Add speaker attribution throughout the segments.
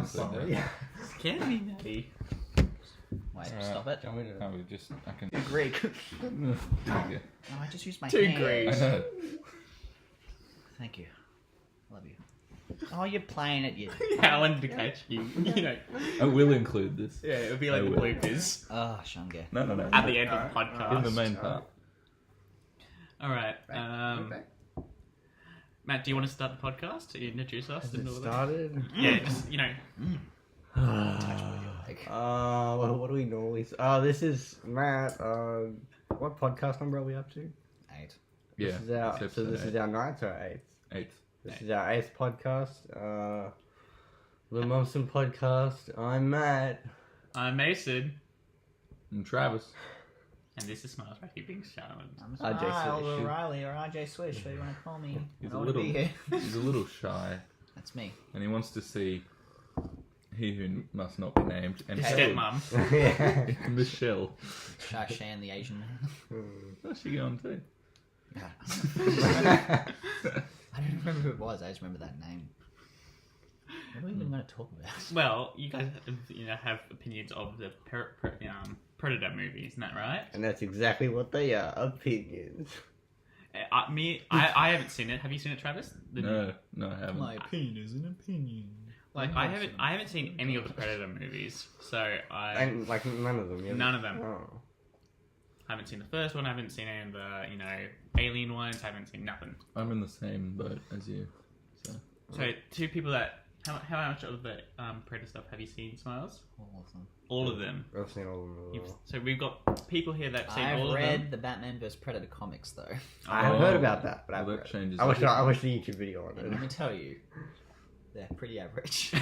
Speaker 1: I'm sorry.
Speaker 2: Can be Maddie.
Speaker 3: Wait, stop it.
Speaker 1: I can...
Speaker 2: Too Greek.
Speaker 1: There you go.
Speaker 3: No, I just used my
Speaker 2: Too
Speaker 3: hands.
Speaker 2: Greek.
Speaker 1: I know.
Speaker 3: Thank you. Love you. Oh, you're playing it, you.
Speaker 2: Yeah, I wanted to catch you. You know.
Speaker 1: I will include this.
Speaker 2: Yeah, it would be like
Speaker 1: I
Speaker 2: the
Speaker 1: will.
Speaker 2: bloopers
Speaker 3: Oh, Shunga.
Speaker 1: No.
Speaker 2: at the end of the podcast.
Speaker 1: In the main part.
Speaker 2: All right.
Speaker 4: Okay.
Speaker 2: Matt, do you want to start the podcast? To introduce us?
Speaker 4: Has
Speaker 2: and
Speaker 4: it
Speaker 2: all that?
Speaker 4: started?
Speaker 2: Yeah, just, you know.
Speaker 4: Well, what do we normally... this is Matt. What podcast number are we up to?
Speaker 3: 8.
Speaker 1: Yeah.
Speaker 4: This is our,
Speaker 1: it's
Speaker 4: so this
Speaker 1: episode
Speaker 4: is our 9th or 8th?
Speaker 1: 8.
Speaker 4: This is our 8th podcast. The Mumson Podcast. I'm Matt.
Speaker 2: I'm Mason.
Speaker 1: And Travis.
Speaker 2: And this is Smiles by Keeping Silent.
Speaker 3: I'm
Speaker 4: RJ
Speaker 3: Smile
Speaker 4: Swish.
Speaker 3: or Riley or RJ Swish, whatever you want to call me.
Speaker 1: He's
Speaker 3: I
Speaker 1: a
Speaker 3: want
Speaker 1: little...
Speaker 3: to be here.
Speaker 1: He's a little shy.
Speaker 3: That's me.
Speaker 1: And he wants to see... He who must not be named. And
Speaker 2: His
Speaker 1: Helen.
Speaker 2: stepmom.
Speaker 4: Yeah.
Speaker 1: Michelle.
Speaker 3: Shashan the Asian man.
Speaker 1: How's she going too?
Speaker 3: I don't remember who it was, I just remember that name. What are we even going to talk about?
Speaker 2: Well, you guys have opinions of the Predator movies, isn't that right?
Speaker 4: And that's exactly what they are. Opinions.
Speaker 2: I haven't seen it. Have you seen it, Travis?
Speaker 1: No, I haven't.
Speaker 3: My opinion is an opinion.
Speaker 2: Like I haven't seen any of the Predator movies, so
Speaker 4: And, like, none of them. Yeah.
Speaker 2: None of them.
Speaker 4: Oh.
Speaker 2: I haven't seen the first one. I haven't seen any of the Alien ones. I haven't seen nothing.
Speaker 1: I'm in the same boat as you.
Speaker 2: So two people that how much of the Predator stuff have you seen, Smiles?
Speaker 3: All of them.
Speaker 2: All of them.
Speaker 4: I've seen all of them as well.
Speaker 2: So we've got people here that've seen all
Speaker 3: I've
Speaker 2: of them.
Speaker 3: read the Batman vs Predator comics though.
Speaker 4: I have heard about that, but I
Speaker 1: well,
Speaker 4: haven't
Speaker 1: that
Speaker 4: read it.
Speaker 1: changes
Speaker 4: I watched
Speaker 1: everything.
Speaker 4: the YouTube video on
Speaker 3: And let
Speaker 4: it.
Speaker 3: me tell you, they're pretty average.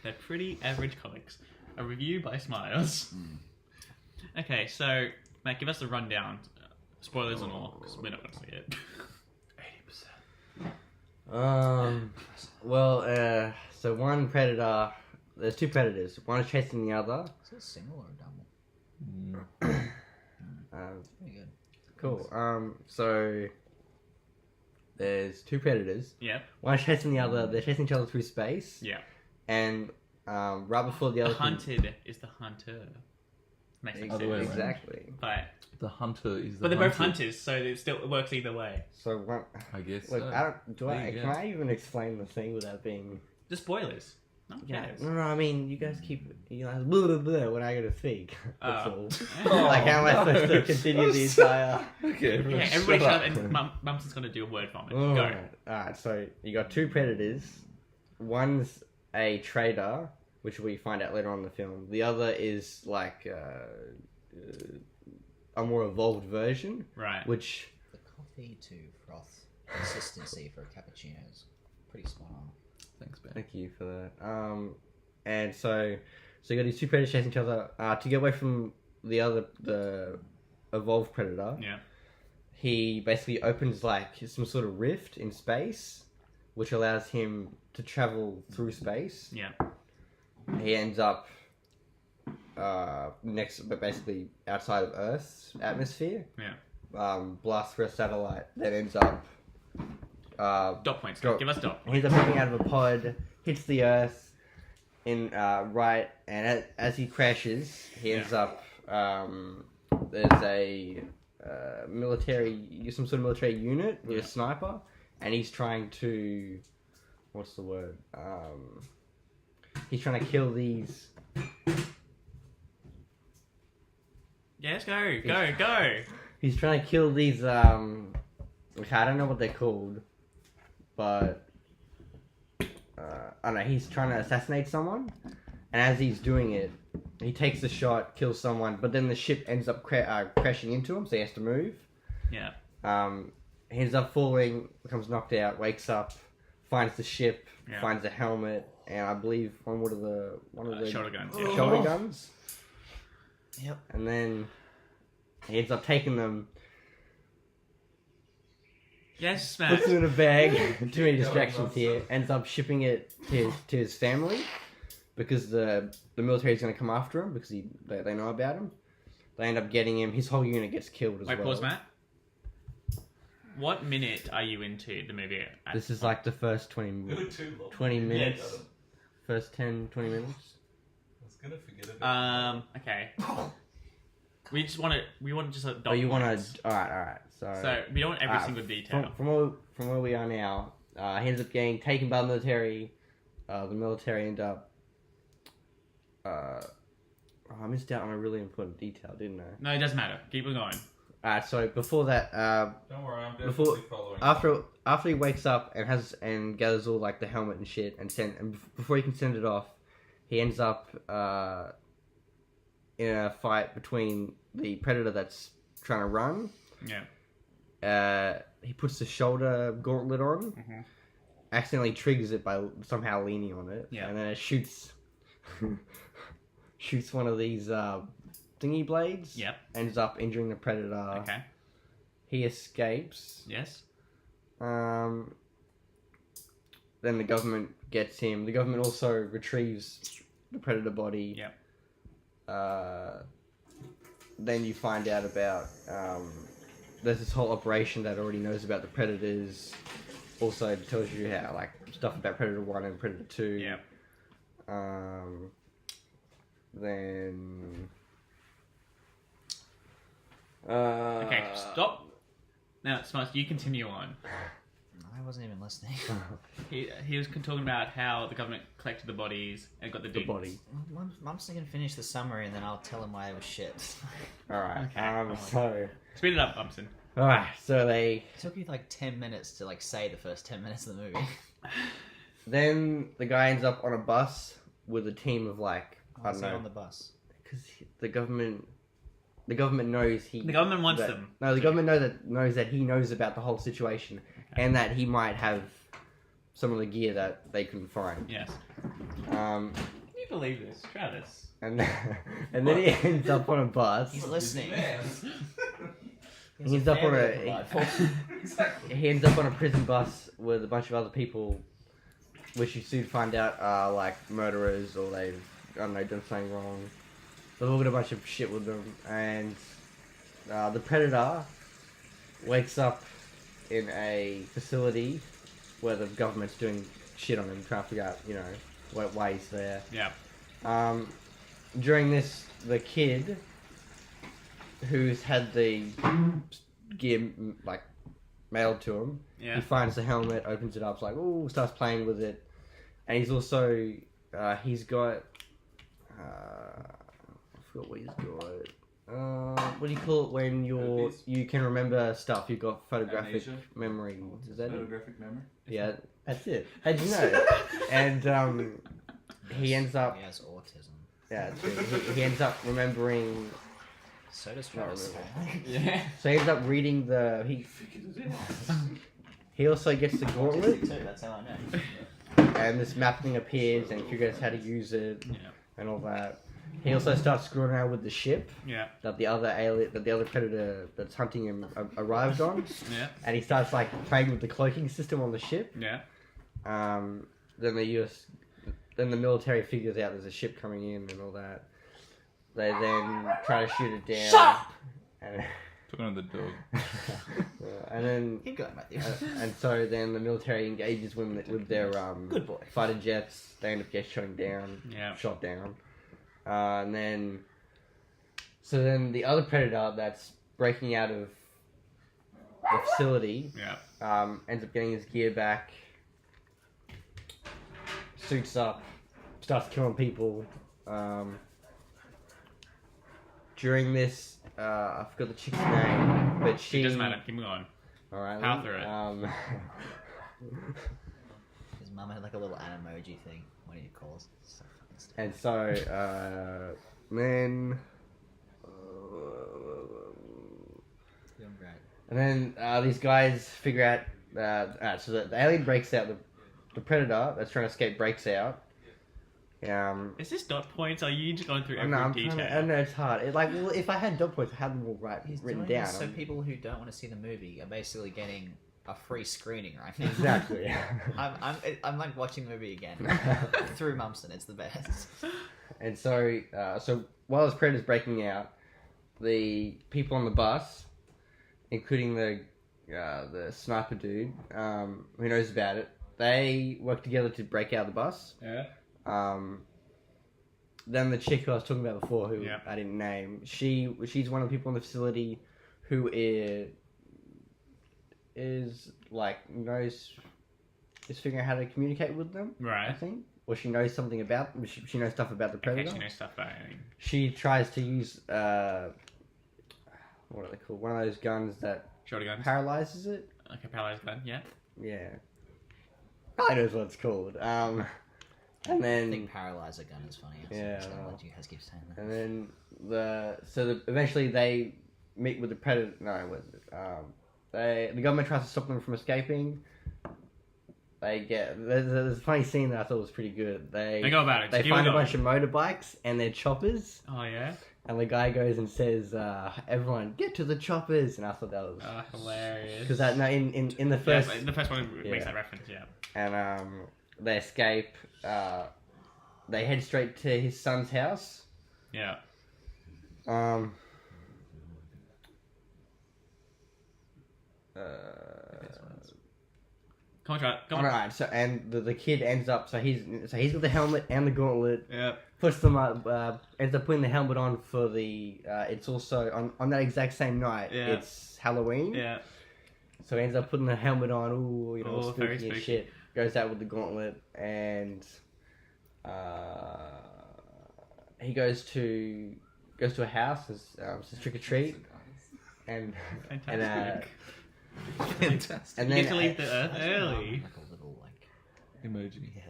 Speaker 2: They're pretty average comics. A review by Smiles. Okay, so Matt, give us a rundown. Spoilers and all, because we're not going to see it.
Speaker 1: 80%.
Speaker 4: So one predator. There's two predators. One is chasing the other.
Speaker 3: Is it a single or a double? Pretty good.
Speaker 4: Cool. So there's two predators.
Speaker 2: Yep.
Speaker 4: One is chasing the other. They're chasing each other through space.
Speaker 2: Yeah.
Speaker 4: And right before the other.
Speaker 2: The hunted is the hunter. Makes sense.
Speaker 1: Other way around.
Speaker 4: Exactly.
Speaker 2: But
Speaker 1: The hunter is the
Speaker 2: they're both
Speaker 1: hunted.
Speaker 2: hunters, so it works either way.
Speaker 4: So one.
Speaker 1: I guess
Speaker 4: Look,
Speaker 1: so.
Speaker 4: I don't. Do I?
Speaker 1: There you
Speaker 4: Can
Speaker 1: go.
Speaker 4: I even explain the thing without being?
Speaker 2: The spoilers. No one
Speaker 4: Yeah.
Speaker 2: cares.
Speaker 4: No. I mean, you guys keep blah blah blah when I go to speak. That's
Speaker 2: Oh.
Speaker 4: all. Like, how am I supposed to continue the entire?
Speaker 1: Okay,
Speaker 2: Yeah, everybody shut up, and Mumson's going to do a word vomit. Go.
Speaker 4: Alright, so you got two predators. One's a trader, which we find out later on in the film. The other is like a more evolved version,
Speaker 2: Right.
Speaker 4: which
Speaker 3: The coffee to froth consistency for a cappuccino is pretty spot on.
Speaker 1: Thanks, Ben.
Speaker 4: thank you for that. And so you got these two predators chasing each other. To get away from the evolved predator,
Speaker 2: Yeah.
Speaker 4: he basically opens like some sort of rift in space, which allows him to travel through space.
Speaker 2: Yeah.
Speaker 4: He ends up but basically outside of Earth's atmosphere.
Speaker 2: Yeah.
Speaker 4: Blasts for a satellite, then ends up.
Speaker 2: Dot points.
Speaker 4: Drop.
Speaker 2: Give us dot.
Speaker 4: He ends up jumping out of a pod, hits the Earth, and as he crashes, he ends up. There's a some sort of military unit with a sniper, and he's trying to. What's the word? He's trying to kill these.
Speaker 2: Yes, go.
Speaker 4: He's trying to kill these. I don't know what they're called, but I don't know. He's trying to assassinate someone, and as he's doing it, he takes the shot, kills someone, but then the ship ends up crashing into him, so he has to move.
Speaker 2: Yeah.
Speaker 4: He ends up falling, becomes knocked out, wakes up, finds the ship,
Speaker 2: Yeah.
Speaker 4: finds a helmet, and I believe one of the
Speaker 2: Shoulder guns. Yeah.
Speaker 4: shoulder guns.
Speaker 3: Yep.
Speaker 4: And then he ends up taking them,
Speaker 2: Yes, Smash.
Speaker 4: puts them in a bag. Too many distractions here. Ends up shipping it to his family because the military is going to come after him because they know about him. They end up getting him. His whole unit gets killed as well.
Speaker 2: Wait, pause, Matt. What minute are you into the movie?
Speaker 4: This is like the first 20 minutes. first 10, 20 minutes?
Speaker 1: I was gonna forget about
Speaker 2: Okay. We want just a dot
Speaker 4: Oh, you want
Speaker 2: points.
Speaker 4: to... Alright.
Speaker 2: So we don't want every single detail.
Speaker 4: From where we are now, he ends up getting taken by the military. The military end up... I missed out on a really important detail, didn't I?
Speaker 2: No, it doesn't matter. Keep it going.
Speaker 4: Alright, so before that...
Speaker 1: Don't worry, I'm definitely following.
Speaker 4: After he wakes up and gathers all like the helmet and shit and before he can send it off, he ends up in a fight between the predator that's trying to run.
Speaker 2: Yeah.
Speaker 4: He puts the shoulder gauntlet on, accidentally triggers it by somehow leaning on it, and then it shoots one of these thingy blades.
Speaker 2: Yep.
Speaker 4: Ends up injuring the predator.
Speaker 2: Okay.
Speaker 4: He escapes.
Speaker 2: Yes.
Speaker 4: Then the government gets him. The government also retrieves the predator body.
Speaker 2: Yep.
Speaker 4: Then you find out about there's this whole operation that already knows about the predators. Also tells you how like stuff about Predator 1 and Predator 2.
Speaker 2: Yep.
Speaker 4: Then
Speaker 2: Okay, stop. Now, Smuts, you continue on.
Speaker 3: I wasn't even listening.
Speaker 2: He was talking about how the government collected the bodies and got the
Speaker 4: the
Speaker 2: dudes.
Speaker 4: body.
Speaker 3: Mum's gonna finish the summary and then I'll tell him why it was shit.
Speaker 4: Alright.
Speaker 2: Okay. Speed it up, Mumson.
Speaker 4: Alright, so they...
Speaker 3: It took you like 10 minutes to like say the first 10 minutes of the movie.
Speaker 4: Then the guy ends up on a bus with a team of like... I don't know.
Speaker 3: On the bus.
Speaker 4: Because the government knows he...
Speaker 2: The government wants them.
Speaker 4: No, the government knows that he knows about the whole situation.
Speaker 2: Okay.
Speaker 4: And that he might have some of the gear that they couldn't find.
Speaker 2: Yes.
Speaker 4: Um,
Speaker 2: Can you believe this, Travis?
Speaker 4: and then he ends up on a bus.
Speaker 3: He's listening.
Speaker 4: He ends up on he ends up on a prison bus with a bunch of other people, which you soon find out are like murderers or they've, I don't know, done something wrong. They've all got a bunch of shit with them, and the Predator wakes up in a facility where the government's doing shit on him, trying to figure out, you know, why he's there.
Speaker 2: Yeah.
Speaker 4: During this, the kid who's had the gear like mailed to him,
Speaker 2: Yeah.
Speaker 4: he finds the helmet, opens it up, like, ooh, starts playing with it, and he's also he's got I forgot what he's got. What do you call it when you can remember stuff? You've got photographic
Speaker 1: Amnesia?
Speaker 4: memory. Is that it?
Speaker 1: Photographic memory?
Speaker 4: Yeah, that's it. How'd you know? And he ends up.
Speaker 3: He has autism.
Speaker 4: Yeah, he ends up remembering.
Speaker 3: So does Travis.
Speaker 2: Yeah.
Speaker 4: So he ends up reading the. He also gets the gauntlet,
Speaker 3: Too, that's how I know.
Speaker 4: and this map thing appears, and he figures out how to use it,
Speaker 2: Yeah.
Speaker 4: and all that. He also starts screwing around with the ship
Speaker 2: Yeah.
Speaker 4: that the other predator that's hunting him arrived on,
Speaker 2: Yeah.
Speaker 4: and he starts like playing with the cloaking system on the ship.
Speaker 2: Yeah.
Speaker 4: Then the military figures out there's a ship coming in and all that. They then try to shoot it down.
Speaker 3: Shut up!
Speaker 4: And,
Speaker 1: Talking to the dog.
Speaker 4: and then
Speaker 3: Keep going, Matthew.
Speaker 4: and so then the military engages with their
Speaker 3: Good boy.
Speaker 4: fighter jets. They end up getting shot down. And then the other predator that's breaking out of the facility
Speaker 2: Yeah.
Speaker 4: ends up getting his gear back, suits up, starts killing people. During this, I forgot the chick's name, but she...
Speaker 2: It doesn't matter. Keep going.
Speaker 4: Alright.
Speaker 2: Power through it.
Speaker 3: His mum had like a little emoji thing when he calls. So fucking stupid.
Speaker 4: And so, then...
Speaker 3: Doing great.
Speaker 4: And then these guys figure out... so the alien breaks out, the predator that's trying to escape breaks out.
Speaker 2: Is this dot points? Or are you just going through every
Speaker 4: No, I'm
Speaker 2: detail?
Speaker 4: I know it's hard. Well, if I had dot points, I had them all
Speaker 3: He's
Speaker 4: written
Speaker 3: doing
Speaker 4: down.
Speaker 3: this so people who don't want to see the movie are basically getting a free screening right now.
Speaker 4: Exactly.
Speaker 3: I'm like watching the movie again through Mumson. It's the best.
Speaker 4: And so while this predator's breaking out, the people on the bus, including the sniper dude, who knows about it, they work together to break out the bus.
Speaker 2: Yeah.
Speaker 4: Then the chick who I was talking about before, who
Speaker 2: Yeah.
Speaker 4: I didn't name, she's one of the people in the facility who is like is figuring out how to communicate with them. I
Speaker 2: Right.
Speaker 4: think, or she knows something about. She knows stuff about the predator.
Speaker 2: Okay, she knows stuff about it.
Speaker 4: She tries to use what are they called? One of those guns that
Speaker 2: Shorty guns.
Speaker 4: paralyzes it.
Speaker 2: Okay, paralyzed gun. Yeah.
Speaker 4: Yeah. I knows what it's called. And
Speaker 3: I
Speaker 4: then
Speaker 3: think paralyzer gun is funny.
Speaker 4: Yeah,
Speaker 3: So
Speaker 4: well.
Speaker 3: you guys keep saying that.
Speaker 4: and then eventually they meet with the predator. No, what is it? The government tries to stop them from escaping. There's a funny scene that I thought was pretty good.
Speaker 2: They go about it.
Speaker 4: They
Speaker 2: Keep
Speaker 4: find a
Speaker 2: going.
Speaker 4: bunch of motorbikes and they're choppers,
Speaker 2: Oh yeah.
Speaker 4: and the guy goes and says, "Everyone, get to the choppers!" And I thought that was
Speaker 2: Hilarious.
Speaker 4: because in the
Speaker 2: Yeah,
Speaker 4: first
Speaker 2: the first one makes
Speaker 4: Yeah.
Speaker 2: that reference. Yeah.
Speaker 4: and they escape. They head straight to his son's house.
Speaker 2: Yeah.
Speaker 4: Um.
Speaker 2: Come on, try it. Come on.
Speaker 4: Alright, so and the kid ends up he's got the helmet and the gauntlet.
Speaker 2: Yeah.
Speaker 4: Puts them up. Ends up putting the helmet on for the. It's also on that exact same night.
Speaker 2: Yeah.
Speaker 4: It's Halloween.
Speaker 2: Yeah.
Speaker 4: So he ends up putting the helmet on. Ooh,
Speaker 2: Oh, very
Speaker 4: spooky and
Speaker 2: spooky.
Speaker 4: shit. Goes out with the gauntlet and he goes to a house. Says trick or treat and
Speaker 2: Fantastic.
Speaker 1: Fantastic.
Speaker 4: and
Speaker 2: You
Speaker 4: then
Speaker 2: get to leave the Earth early.
Speaker 3: Like a little
Speaker 1: Emoji.
Speaker 3: yeah.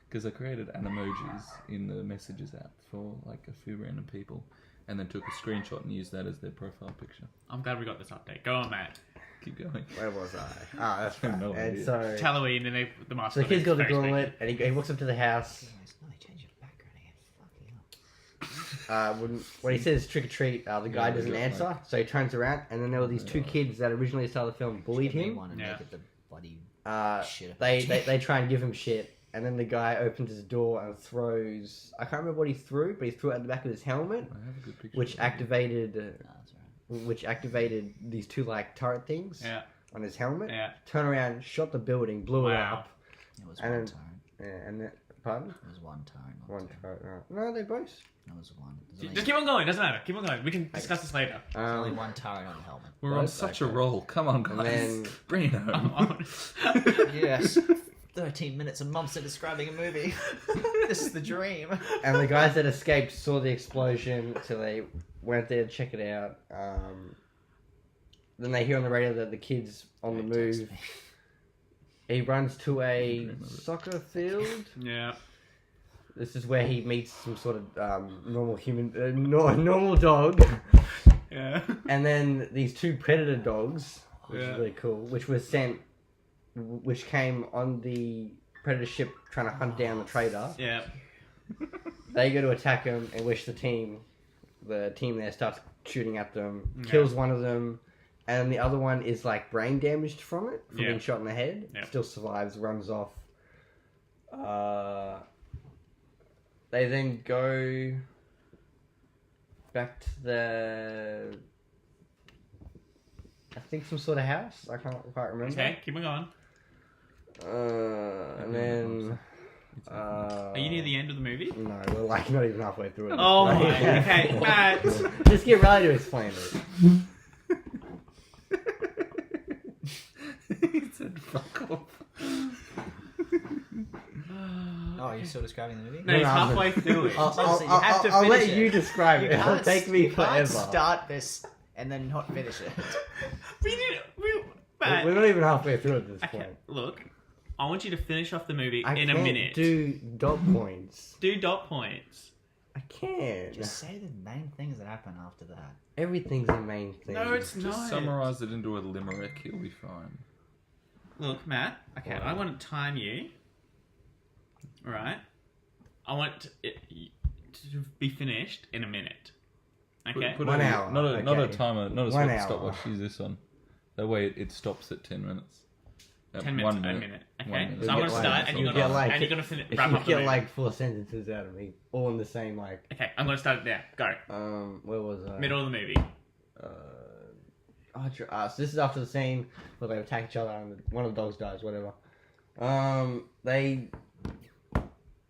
Speaker 1: Because I created animojis in the messages app for like a few random people, and then took a screenshot and used that as their profile picture.
Speaker 2: I'm glad we got this update. Go on, Matt.
Speaker 1: Keep going.
Speaker 4: where was I? Ah, that's right.
Speaker 1: No
Speaker 4: and
Speaker 1: idea.
Speaker 4: so
Speaker 2: It's Halloween and the mask.
Speaker 4: so the
Speaker 2: on
Speaker 4: kid's
Speaker 2: it.
Speaker 4: got the
Speaker 2: Very spooky.
Speaker 4: gauntlet and he walks up to the house.
Speaker 3: No, they changed your background again. Fucking up.
Speaker 4: When he says trick or treat, the guy
Speaker 1: they
Speaker 4: doesn't
Speaker 1: got,
Speaker 4: answer,
Speaker 1: like-
Speaker 4: so he turns around, and then there were these two kids that originally started the film bullied
Speaker 3: Get me
Speaker 4: him.
Speaker 3: one and
Speaker 2: Yeah.
Speaker 3: make it the bloody shit.
Speaker 4: They try and give him shit, and then the guy opens his door and throws. I can't remember what he threw, but he threw it at the back of his helmet,
Speaker 1: I have a good picture.
Speaker 4: which
Speaker 1: of it.
Speaker 4: activated these two like turret things
Speaker 2: Yeah.
Speaker 4: on his helmet.
Speaker 2: Yeah.
Speaker 4: Turned around, shot the building, blew it
Speaker 2: Wow.
Speaker 4: up,
Speaker 3: It was
Speaker 4: and
Speaker 3: one
Speaker 4: then-
Speaker 3: turn.
Speaker 4: yeah, and then pardon.
Speaker 3: It was one turn. Not
Speaker 4: One
Speaker 3: two.
Speaker 4: turret. No, they both.
Speaker 3: It was one. There's only,
Speaker 2: Just keep on going. Doesn't matter. Keep on going. We can discuss this later.
Speaker 3: there's only one turret on the helmet.
Speaker 1: We're on
Speaker 4: Both?
Speaker 1: such
Speaker 4: Okay.
Speaker 1: a roll. Come on,
Speaker 4: And
Speaker 1: guys.
Speaker 4: then-
Speaker 1: Bring it home.
Speaker 3: Yes. 13 minutes of Mumson describing a movie. This is the dream.
Speaker 4: And the guys that escaped saw the explosion, so they went there to check it out. Then they hear on the radio that the kid's on the
Speaker 3: Text
Speaker 4: move.
Speaker 3: me.
Speaker 4: He runs to a
Speaker 1: Dream of it.
Speaker 4: soccer field.
Speaker 2: Yeah.
Speaker 4: This is where he meets some sort of normal human, normal dog.
Speaker 2: Yeah.
Speaker 4: And then these two predator dogs, which
Speaker 2: Yeah.
Speaker 4: is really cool, which came on the predator ship trying to hunt down the traitor.
Speaker 2: Yeah.
Speaker 4: They go to attack him, in which the team there starts shooting at them,
Speaker 2: Yeah.
Speaker 4: kills one of them, and the other one is like brain damaged from it, from
Speaker 2: Yeah.
Speaker 4: being shot in the head.
Speaker 2: Yeah.
Speaker 4: Still survives, runs off. They then go back to I think some sort of house. I can't quite remember.
Speaker 2: Okay. Keep on going.
Speaker 4: And then.
Speaker 2: Are you near the end of the movie?
Speaker 4: No, we're like not even halfway through it.
Speaker 2: Oh my. Okay, Matt.
Speaker 4: Just get Reilly to explain it.
Speaker 1: He said, "Fuck off."
Speaker 3: Oh, are you still describing the movie?
Speaker 2: No, he's
Speaker 4: No,
Speaker 2: halfway through it.
Speaker 3: I'll
Speaker 4: let
Speaker 3: finish
Speaker 4: you
Speaker 3: it.
Speaker 4: describe it. It'll
Speaker 3: can't-
Speaker 4: take me
Speaker 3: you
Speaker 4: forever.
Speaker 3: can't start this and then not finish it.
Speaker 2: Matt.
Speaker 4: We're not even halfway through at this
Speaker 2: Okay,
Speaker 4: point.
Speaker 2: look, I want you to finish off the movie
Speaker 4: I
Speaker 2: in a
Speaker 4: can't
Speaker 2: minute.
Speaker 4: do dot points.
Speaker 2: Do dot points.
Speaker 4: I can't.
Speaker 3: Just say the main things that happen after that.
Speaker 4: Everything's the main thing.
Speaker 2: No, it's
Speaker 1: Just
Speaker 2: not.
Speaker 1: summarise it into a limerick. You'll be fine.
Speaker 2: Look, Matt. Okay, I want to time you. Right. I want it to be finished in a minute. Okay.
Speaker 1: Put
Speaker 4: 1
Speaker 1: a,
Speaker 4: hour,
Speaker 1: Not a
Speaker 4: okay.
Speaker 1: timer. Not a
Speaker 4: 1 hour.
Speaker 1: stopwatch. Use this one. That way it stops at 10 minutes.
Speaker 2: 10 minutes. 1 minute. Okay.
Speaker 1: 1 minute.
Speaker 2: So I'm
Speaker 4: You'll
Speaker 2: gonna
Speaker 4: get
Speaker 2: start,
Speaker 4: like-
Speaker 2: and
Speaker 4: you'll
Speaker 2: you're
Speaker 4: get
Speaker 2: gonna
Speaker 4: like-
Speaker 2: and you're gonna finish,
Speaker 4: If
Speaker 2: wrap
Speaker 4: you
Speaker 2: up the
Speaker 4: get
Speaker 2: movie.
Speaker 4: like 4 sentences out of me, all in the same like.
Speaker 2: Okay, I'm gonna start it now. Go.
Speaker 4: Where was I?
Speaker 2: Middle of the movie.
Speaker 4: So this is after the scene where they attack each other and one of the dogs dies, whatever. They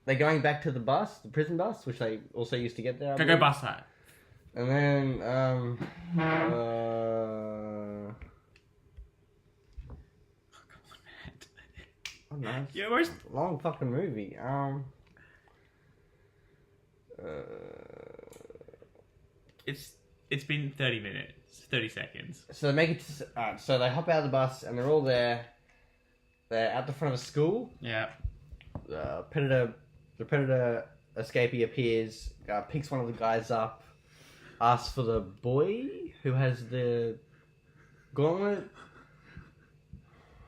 Speaker 4: they're going back to the prison bus, which they also used to get there. I
Speaker 2: Go
Speaker 4: believe.
Speaker 2: bus that.
Speaker 4: And then,
Speaker 2: Oh, come on, Matt.
Speaker 4: I don't know.
Speaker 2: You're almost...
Speaker 4: Long fucking movie.
Speaker 2: It's been 30 minutes. 30 seconds.
Speaker 4: So they make it to, so they hop out of the bus and they're all there. They're at the front of a school.
Speaker 2: Yeah.
Speaker 4: The predator escapee appears, picks one of the guys up, asks for the boy who has the gauntlet.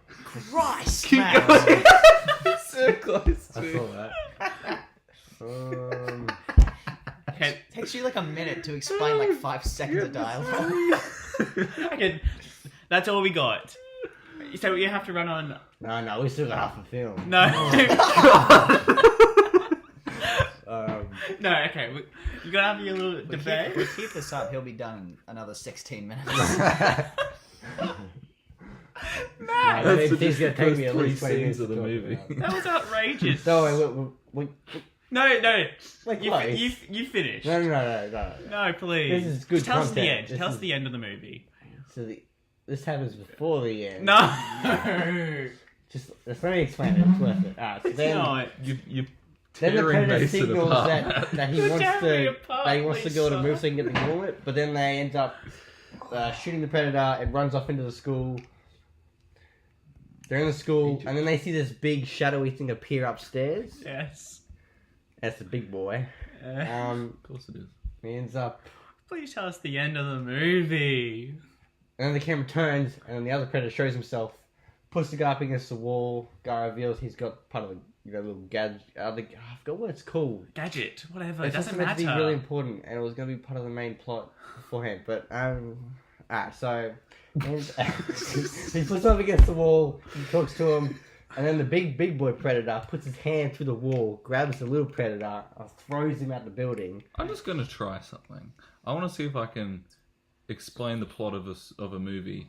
Speaker 3: Christ,
Speaker 1: Keep
Speaker 3: man.
Speaker 1: going. So close
Speaker 4: I
Speaker 1: to.
Speaker 4: saw that.
Speaker 2: Okay.
Speaker 3: Takes you like a minute to explain like 5 seconds of dialogue.
Speaker 2: Okay. That's all we got. So you have to run on...
Speaker 4: No, we still got half a film.
Speaker 2: No. No, okay. You're going to have your little debate.
Speaker 3: We keep this up, he'll be done in another 16 minutes.
Speaker 2: Matt!
Speaker 4: That's
Speaker 1: the
Speaker 4: He's gonna take me at
Speaker 1: 3
Speaker 4: least 20 minutes
Speaker 1: scenes of the
Speaker 4: to talk
Speaker 1: movie.
Speaker 4: about.
Speaker 2: That was outrageous.
Speaker 4: So wait,
Speaker 2: No.
Speaker 4: Like
Speaker 2: You,
Speaker 4: what?
Speaker 2: you finish.
Speaker 4: No.
Speaker 2: No, please.
Speaker 4: This is good
Speaker 2: Tell us the
Speaker 4: content.
Speaker 2: end.
Speaker 4: This
Speaker 2: Tell us
Speaker 4: is-
Speaker 2: the end of the movie.
Speaker 4: So this happens before the end.
Speaker 2: No.
Speaker 4: Just let me explain it. It's worth it. Alright, so
Speaker 2: It's
Speaker 4: then,
Speaker 2: not.
Speaker 1: You're
Speaker 4: then the
Speaker 1: tearing
Speaker 4: predator
Speaker 1: Mason
Speaker 4: signals
Speaker 1: apart.
Speaker 4: that he
Speaker 2: You're
Speaker 4: wants
Speaker 2: tearing me
Speaker 4: to
Speaker 2: apart,
Speaker 4: that he wants to go to
Speaker 2: Lisa.
Speaker 4: move so he can get the gauntlet, but then they end up shooting the predator. It runs off into the school. They're in the school, and then they see this big shadowy thing appear upstairs.
Speaker 2: Yes.
Speaker 4: That's the big boy.
Speaker 1: Of course it is.
Speaker 4: He ends up.
Speaker 2: Please tell us the end of the movie.
Speaker 4: And then the camera turns, and then the other predator shows himself, puts the guy up against the wall. Guy reveals he's got part of the little gadget. I forgot what it's called.
Speaker 2: Gadget. Whatever. It
Speaker 4: It's
Speaker 2: doesn't
Speaker 4: meant
Speaker 2: matter.
Speaker 4: to be really important, and it was going to be part of the main plot beforehand. But so he puts him up against the wall. He talks to him, and then the big boy predator puts his hand through the wall, grabs the little predator, and throws him out the building.
Speaker 1: I'm just going to try something. I want to see if I can explain the plot of a movie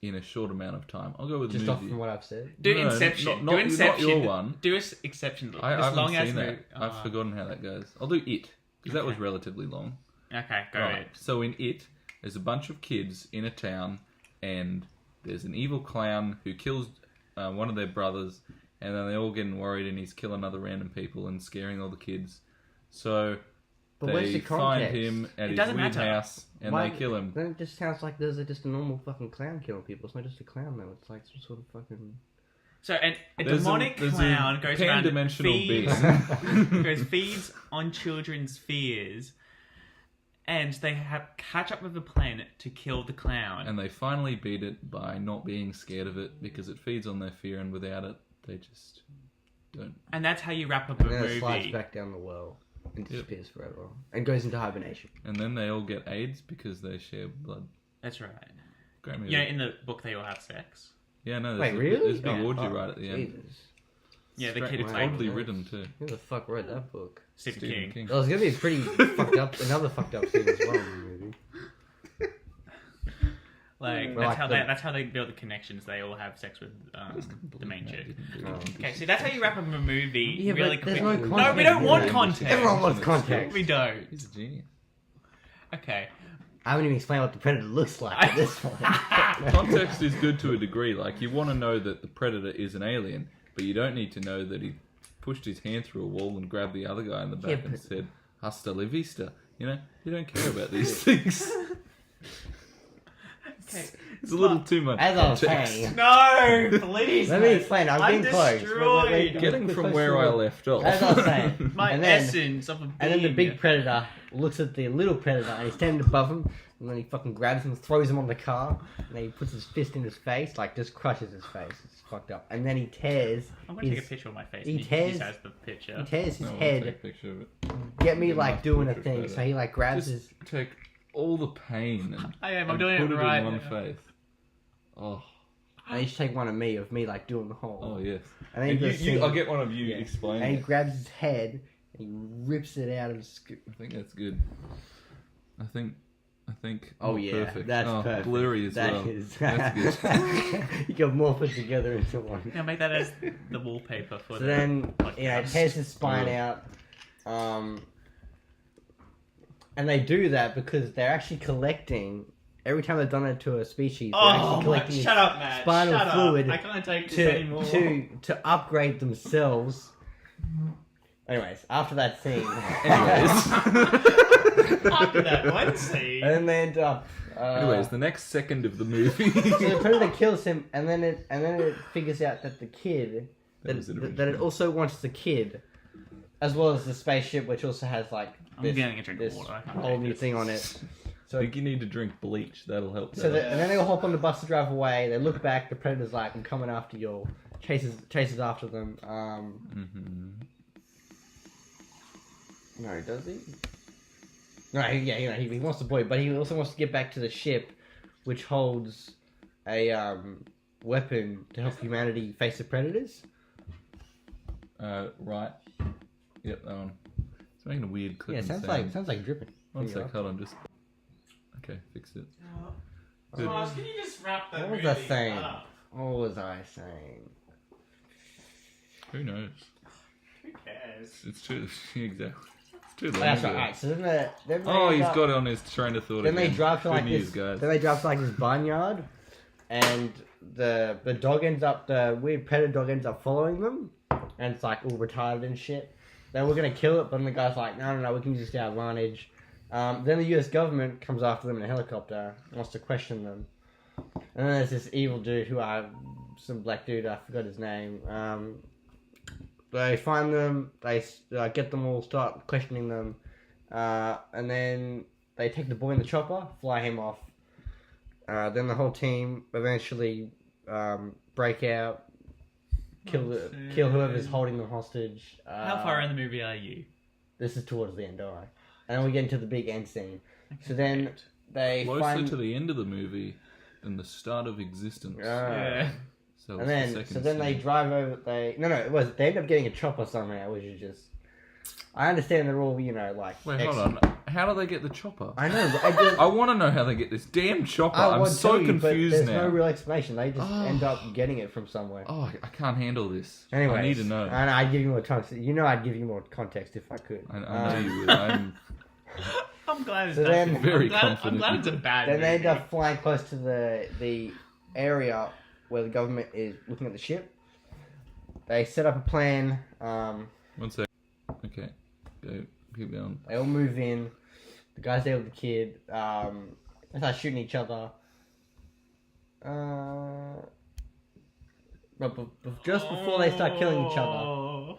Speaker 1: in a short amount of time. I'll go with
Speaker 4: Just
Speaker 1: the
Speaker 4: off
Speaker 1: movie.
Speaker 4: from what I've said.
Speaker 2: Do
Speaker 1: No,
Speaker 2: Inception.
Speaker 1: not
Speaker 2: Do Inception.
Speaker 1: your one.
Speaker 2: Do Exception.
Speaker 1: I
Speaker 2: As
Speaker 1: haven't
Speaker 2: long as
Speaker 1: seen that.
Speaker 2: movie.
Speaker 1: I've forgotten how that goes. I'll do It, because that was
Speaker 2: Okay.
Speaker 1: relatively long.
Speaker 2: Okay, go
Speaker 1: Right.
Speaker 2: ahead.
Speaker 1: So in It, there's a bunch of kids in a town, and there's an evil clown who kills one of their brothers, and then they're all getting worried, and he's killing other random people and scaring all the kids. So
Speaker 4: But where's
Speaker 1: they
Speaker 4: the
Speaker 1: find
Speaker 4: context?
Speaker 1: him at
Speaker 2: It
Speaker 1: his
Speaker 2: doesn't
Speaker 1: weird
Speaker 2: matter.
Speaker 1: house, and
Speaker 4: Why-
Speaker 1: they kill him.
Speaker 4: Then it just sounds like there's just a normal fucking clown killing people. It's not just a clown though. It's like some sort of fucking.
Speaker 2: So a
Speaker 1: There's
Speaker 2: demonic
Speaker 1: there's
Speaker 2: clown goes around
Speaker 1: pan-dimensional
Speaker 2: feeds,
Speaker 1: being.
Speaker 2: feeds on children's fears, and they catch up with a plan to kill the clown.
Speaker 1: And they finally beat it by not being scared of it, because it feeds on their fear, and without it, they just don't.
Speaker 2: And that's how you wrap up a
Speaker 4: And then it slides
Speaker 2: movie.
Speaker 4: back down the well and disappears forever and goes into hibernation.
Speaker 1: And then they all get AIDS because they share blood.
Speaker 2: That's right.
Speaker 1: Great movie.
Speaker 2: You know, in the book they all have sex.
Speaker 1: Yeah, no,
Speaker 4: Wait,
Speaker 1: there's
Speaker 4: really?
Speaker 1: there's a big orgy right at the end.
Speaker 4: Jesus.
Speaker 2: Yeah, the
Speaker 1: It's
Speaker 2: kid
Speaker 1: it's
Speaker 2: like
Speaker 1: oddly written too.
Speaker 4: Who the fuck wrote that book?
Speaker 2: Stephen King.
Speaker 4: That was gonna be a pretty fucked up, another fucked up scene as well in the movie.
Speaker 2: Like
Speaker 4: Well,
Speaker 2: that's
Speaker 4: like
Speaker 2: how they build the connections. They all have sex with the main chick.
Speaker 4: Oh.
Speaker 2: Okay, so that's how you wrap up a movie
Speaker 4: Yeah,
Speaker 2: really
Speaker 4: but there's
Speaker 2: quick.
Speaker 4: no
Speaker 2: No,
Speaker 4: context
Speaker 2: we don't
Speaker 4: in
Speaker 2: want
Speaker 4: it.
Speaker 2: context.
Speaker 4: Everyone wants context.
Speaker 2: We don't.
Speaker 1: He's a genius.
Speaker 2: Okay.
Speaker 4: I haven't even explained what the predator looks like at this point.
Speaker 1: Context is good to a degree. Like, you want to know that the predator is an alien, but you don't need to know that he pushed his hand through a wall and grabbed the other guy in the back
Speaker 4: Yeah,
Speaker 1: and
Speaker 4: but-
Speaker 1: said, "Hasta la vista." You know, you don't care about these things.
Speaker 2: Okay.
Speaker 1: It's a little too much
Speaker 4: As I was
Speaker 1: context.
Speaker 4: saying,
Speaker 2: No, please.
Speaker 4: let me
Speaker 2: mate.
Speaker 4: explain. I'm
Speaker 2: I'm
Speaker 4: getting close.
Speaker 2: destroyed.
Speaker 1: Getting from
Speaker 4: Close
Speaker 1: where
Speaker 4: to
Speaker 1: I
Speaker 4: it.
Speaker 1: left off.
Speaker 4: As I was saying,
Speaker 2: My
Speaker 4: and then,
Speaker 2: essence of a being.
Speaker 4: and then the big predator looks at the little predator and he's standing above him, and then he fucking grabs him, throws him on the car, and then he puts his fist in his face, like just crushes his face. It's fucked up. And then he tears.
Speaker 2: I'm gonna take a
Speaker 4: his,
Speaker 2: picture of my face.
Speaker 4: he
Speaker 2: and you
Speaker 4: tears-
Speaker 2: use that as the picture.
Speaker 4: he tears his
Speaker 1: No, I'll take a
Speaker 4: head.
Speaker 1: picture of it.
Speaker 4: Get me
Speaker 1: Good
Speaker 4: like
Speaker 1: enough
Speaker 4: doing a
Speaker 1: portrait
Speaker 4: thing.
Speaker 1: photo.
Speaker 4: So he like grabs
Speaker 1: Just
Speaker 4: his.
Speaker 1: take all the pain and,
Speaker 2: I am. I'm
Speaker 1: and
Speaker 2: doing
Speaker 1: put
Speaker 2: it
Speaker 1: it
Speaker 2: right.
Speaker 1: in one face. Oh,
Speaker 4: And you should take one of me like doing the whole.
Speaker 1: oh yes.
Speaker 4: And then
Speaker 1: And
Speaker 4: you,
Speaker 1: you, I'll get one of you
Speaker 4: Yeah.
Speaker 1: explaining.
Speaker 4: And he
Speaker 1: it.
Speaker 4: grabs his head and he rips it out of his.
Speaker 1: I think that's good. I think I think.
Speaker 4: Oh yeah,
Speaker 1: perfect.
Speaker 4: that's perfect.
Speaker 1: Blurry as
Speaker 4: That
Speaker 1: well.
Speaker 4: is-
Speaker 1: That's good.
Speaker 4: You can morph it together into one.
Speaker 2: Yeah, make that as the wallpaper for
Speaker 4: So
Speaker 2: the
Speaker 4: then,
Speaker 2: podcast.
Speaker 4: it tears his spine out. And they do that because they're actually collecting. Every time they've done it to a species, they're
Speaker 2: Oh
Speaker 4: actually
Speaker 2: my!
Speaker 4: collecting
Speaker 2: Shut up, Matt.
Speaker 4: spinal
Speaker 2: Shut
Speaker 4: fluid
Speaker 2: up. I can't take this anymore.
Speaker 4: to upgrade themselves. Anyways, after that scene,
Speaker 2: After that one scene.
Speaker 4: and then they end up.
Speaker 1: Anyways, the next second of the movie.
Speaker 4: So the predator kills him, and then it figures out that the kid
Speaker 1: That was it
Speaker 4: that it
Speaker 1: originally.
Speaker 4: also wants the kid, as well as the spaceship, which also has like
Speaker 2: I'm
Speaker 4: this,
Speaker 2: getting a drink of
Speaker 4: this
Speaker 2: water. I can't
Speaker 4: whole
Speaker 2: take
Speaker 4: new
Speaker 2: this.
Speaker 4: thing on it.
Speaker 1: I
Speaker 4: So
Speaker 1: think you need to drink bleach. That'll help.
Speaker 4: So
Speaker 1: that.
Speaker 4: and then they all hop on the bus to drive away. They look back. The predator's like, "I'm coming after you." Chases after them. No, does he? No, he wants the boy, but he also wants to get back to the ship, which holds a weapon to help humanity face the predators.
Speaker 1: Right. Yep, that one. It's making a weird click.
Speaker 4: Yeah, sounds like dripping.
Speaker 1: One
Speaker 4: There you
Speaker 1: sec,
Speaker 4: are.
Speaker 1: hold on, just. Okay, fix it.
Speaker 2: Ross, can you just wrap that
Speaker 4: What was
Speaker 2: movie
Speaker 4: I saying?
Speaker 2: up?
Speaker 4: What was I saying?
Speaker 1: Who knows?
Speaker 2: Who cares?
Speaker 1: It's too exactly. It's too long.
Speaker 4: That's
Speaker 1: ago.
Speaker 4: right. So then they
Speaker 1: Oh,
Speaker 4: end
Speaker 1: he's
Speaker 4: up-
Speaker 1: got it on his train of thought.
Speaker 4: Then they
Speaker 1: again.
Speaker 4: drive to
Speaker 1: Good
Speaker 4: like
Speaker 1: news,
Speaker 4: this.
Speaker 1: guys.
Speaker 4: Then they drive to like this barnyard, and the dog ends up. The weird predator dog ends up following them, and it's like all retarded and shit. Then we're gonna kill it, but then the guy's like, no, we can use our advantage. Then the U.S. government comes after them in a helicopter, wants to question them, and then there's this evil dude some black dude, I forgot his name. They find them, they get them all, start questioning them, and then they take the boy in the chopper, fly him off. Then the whole team eventually break out, kill whoever's holding them hostage.
Speaker 2: How far in the movie are you?
Speaker 4: This is towards the end, alright. And then we get into the big end scene. So then they
Speaker 1: Closer
Speaker 4: find...
Speaker 1: to the end of the movie than the start of existence.
Speaker 2: Yeah.
Speaker 1: So
Speaker 4: And
Speaker 1: it's the
Speaker 4: then,
Speaker 1: second
Speaker 4: they
Speaker 1: scene.
Speaker 4: drive over. They end up getting a chopper somehow, which is just. I understand they're all like.
Speaker 1: Wait, hold on. How do they get the chopper?
Speaker 4: I know. But
Speaker 1: I want to know how they get this damn chopper. I'm
Speaker 4: won't
Speaker 1: so
Speaker 4: tell you, but
Speaker 1: confused
Speaker 4: there's
Speaker 1: now.
Speaker 4: no real explanation. They just end up getting it from somewhere.
Speaker 1: Oh, I can't handle this.
Speaker 4: Anyway,
Speaker 1: I need to know.
Speaker 4: And I'd give you more context. I'd give you more context if I could.
Speaker 1: I know you would. I'm
Speaker 2: I'm glad it's
Speaker 4: So
Speaker 2: not-
Speaker 4: then-
Speaker 1: Very
Speaker 2: I'm
Speaker 1: confident.
Speaker 2: glad it's a bad
Speaker 4: Then they end
Speaker 2: movie.
Speaker 4: up flying close to the area where the government is looking at the ship. They set up a plan.
Speaker 1: 1 sec. Okay. Go. Keep going.
Speaker 4: They all move in. The guy's there with the kid. They start shooting each other. But just before they start killing each other,
Speaker 2: Oh.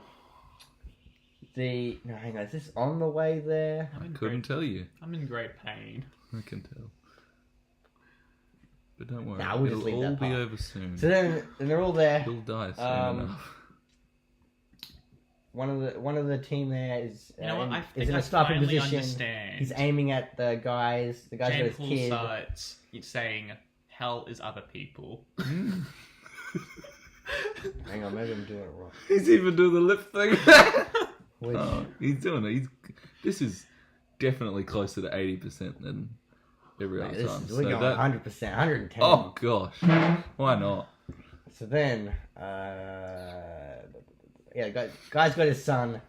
Speaker 4: hang on, is this on the way there?
Speaker 1: Couldn't tell you.
Speaker 2: I'm in great pain.
Speaker 1: I can tell. But don't worry.
Speaker 4: Nah, we'll just
Speaker 1: It'll
Speaker 4: leave
Speaker 1: all
Speaker 4: that
Speaker 1: be
Speaker 4: part.
Speaker 1: over soon.
Speaker 4: So then they're all there.
Speaker 1: He'll die soon enough.
Speaker 4: One of the team there is
Speaker 2: You know what? I
Speaker 4: is
Speaker 2: think
Speaker 4: in
Speaker 2: I
Speaker 4: a stopping
Speaker 2: finally
Speaker 4: position.
Speaker 2: understand.
Speaker 4: He's aiming at the guys. The guys got his
Speaker 2: Pool
Speaker 4: kid.
Speaker 2: sites. It's saying hell is other people.
Speaker 4: Hang on, maybe I'm doing it wrong.
Speaker 1: He's even doing the lip thing.
Speaker 4: Which,
Speaker 1: He's doing it. This is definitely closer to 80% than every
Speaker 4: mate,
Speaker 1: other
Speaker 4: this
Speaker 1: time.
Speaker 4: is, we're
Speaker 1: So
Speaker 4: going
Speaker 1: that-
Speaker 4: 100%, 110.
Speaker 1: Oh gosh, why not?
Speaker 4: So then, guy's got his son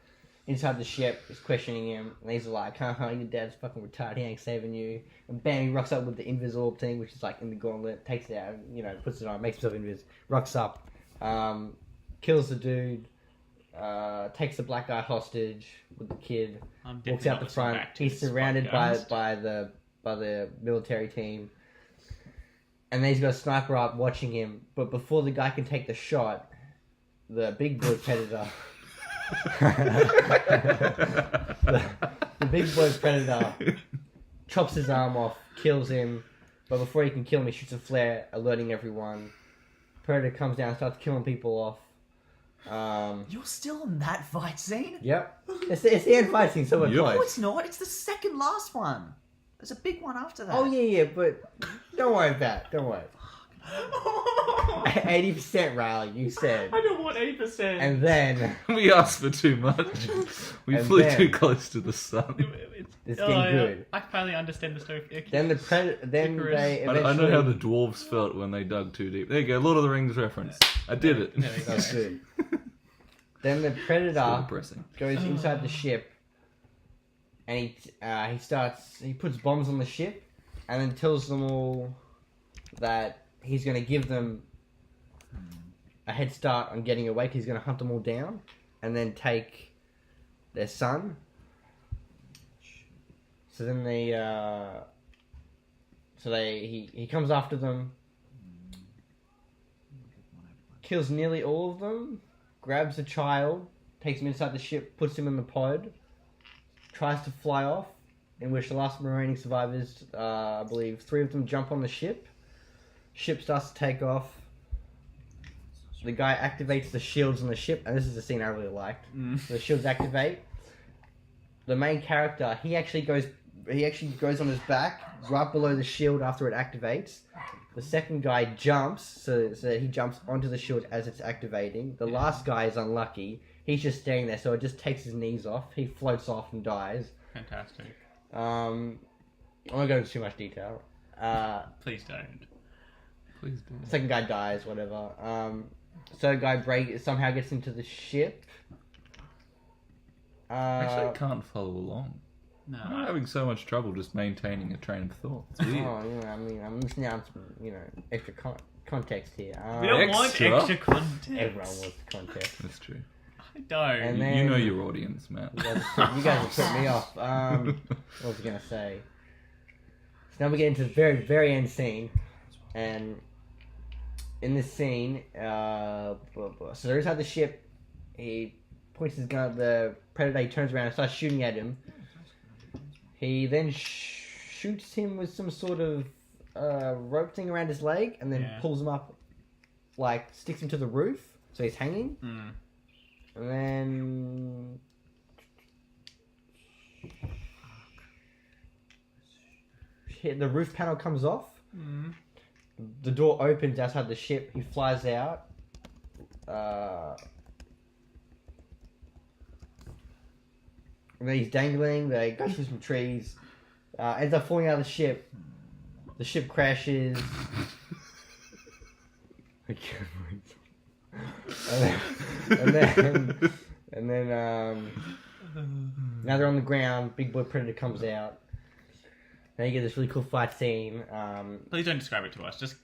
Speaker 4: inside the ship. He's questioning him, and he's like, "Your dad's fucking retarded. He ain't saving you." And bam, he rocks up with the Invisorb thing, which is like in the gauntlet. Takes it out, puts it on, makes himself invis. Rocks up, kills the dude, takes the black guy hostage with the kid.
Speaker 2: I'm
Speaker 4: Walks
Speaker 2: definitely
Speaker 4: out
Speaker 2: not
Speaker 4: the
Speaker 2: listening
Speaker 4: front.
Speaker 2: back to
Speaker 4: He's
Speaker 2: this
Speaker 4: surrounded
Speaker 2: podcast.
Speaker 4: by the military team. And then he's got a sniper up watching him. But before the guy can take the shot, the big boy predator... the big boy predator chops his arm off, kills him. But before he can kill him, he shoots a flare, alerting everyone. Predator comes down, starts killing people off.
Speaker 3: You're still on that fight scene?
Speaker 4: Yep. It's the end fight scene, so we're
Speaker 1: Yep.
Speaker 3: No,
Speaker 4: close.
Speaker 3: it's not. It's the second last one. There's a big one after that.
Speaker 4: Oh, yeah, but don't worry about it. Don't worry. 80% Reilly, you said.
Speaker 2: I don't want 80%.
Speaker 4: And then
Speaker 1: We asked for too much. We
Speaker 4: And
Speaker 1: flew
Speaker 4: then-
Speaker 1: too close to the sun.
Speaker 4: it's getting good.
Speaker 2: I finally understand the story. Okay.
Speaker 4: Then then
Speaker 2: Icarus.
Speaker 4: they
Speaker 1: I
Speaker 4: eventually...
Speaker 1: know how the dwarves felt when they dug too deep. There you go, Lord of the Rings reference. I did it.
Speaker 2: There we go.
Speaker 4: That's good. Then the
Speaker 1: Still
Speaker 4: Predator
Speaker 1: depressing.
Speaker 4: goes inside the ship, and he puts bombs on the ship, and then tells them all that he's going to give them a head start on getting away. 'Cause he's going to hunt them all down, and then take their son. So then he comes after them, kills nearly all of them, grabs a child, takes him inside the ship, puts him in the pod, tries to fly off, in which the last remaining survivors, I believe 3 of them jump on the ship. Ship starts to take off. The guy activates the shields on the ship, and this is the scene I really liked. The shields activate. The main character, he actually goes on his back right below the shield after it activates. The second guy jumps, so he jumps onto the shield as it's activating. The last guy is unlucky. He's just staying there, so it just takes his knees off. He floats off and dies.
Speaker 2: Fantastic.
Speaker 4: I won't go into too much detail.
Speaker 2: Please don't.
Speaker 1: Please do.
Speaker 4: Second guy dies, whatever. Third guy somehow gets into the ship.
Speaker 1: Actually, I can't follow along.
Speaker 2: No.
Speaker 1: I'm having so much trouble just maintaining a train of thought. It's weird.
Speaker 4: I mean, I'm missing out on some, extra context here.
Speaker 2: We don't want
Speaker 1: Extra?
Speaker 2: extra context.
Speaker 4: Everyone wants context.
Speaker 1: That's true.
Speaker 2: I don't.
Speaker 4: And then-
Speaker 1: You know your audience, Matt.
Speaker 4: You guys have put me off. What was I gonna say? So now we get into the very, very end scene, and in this scene, so they're inside the ship. He points his gun at the Predator. He turns around and starts shooting at him. He then shoots him with some sort of rope thing around his leg, and then pulls him up, sticks him to the roof, so he's hanging. And then the roof panel comes off. The door opens outside the ship. He flies out. And then he's dangling. They go through some trees. Ends up falling out of the ship. The ship crashes. I can't wait. And then now they're on the ground. Big boy Predator comes out. Then you get this really cool fight scene.
Speaker 2: Please don't describe it to us. Just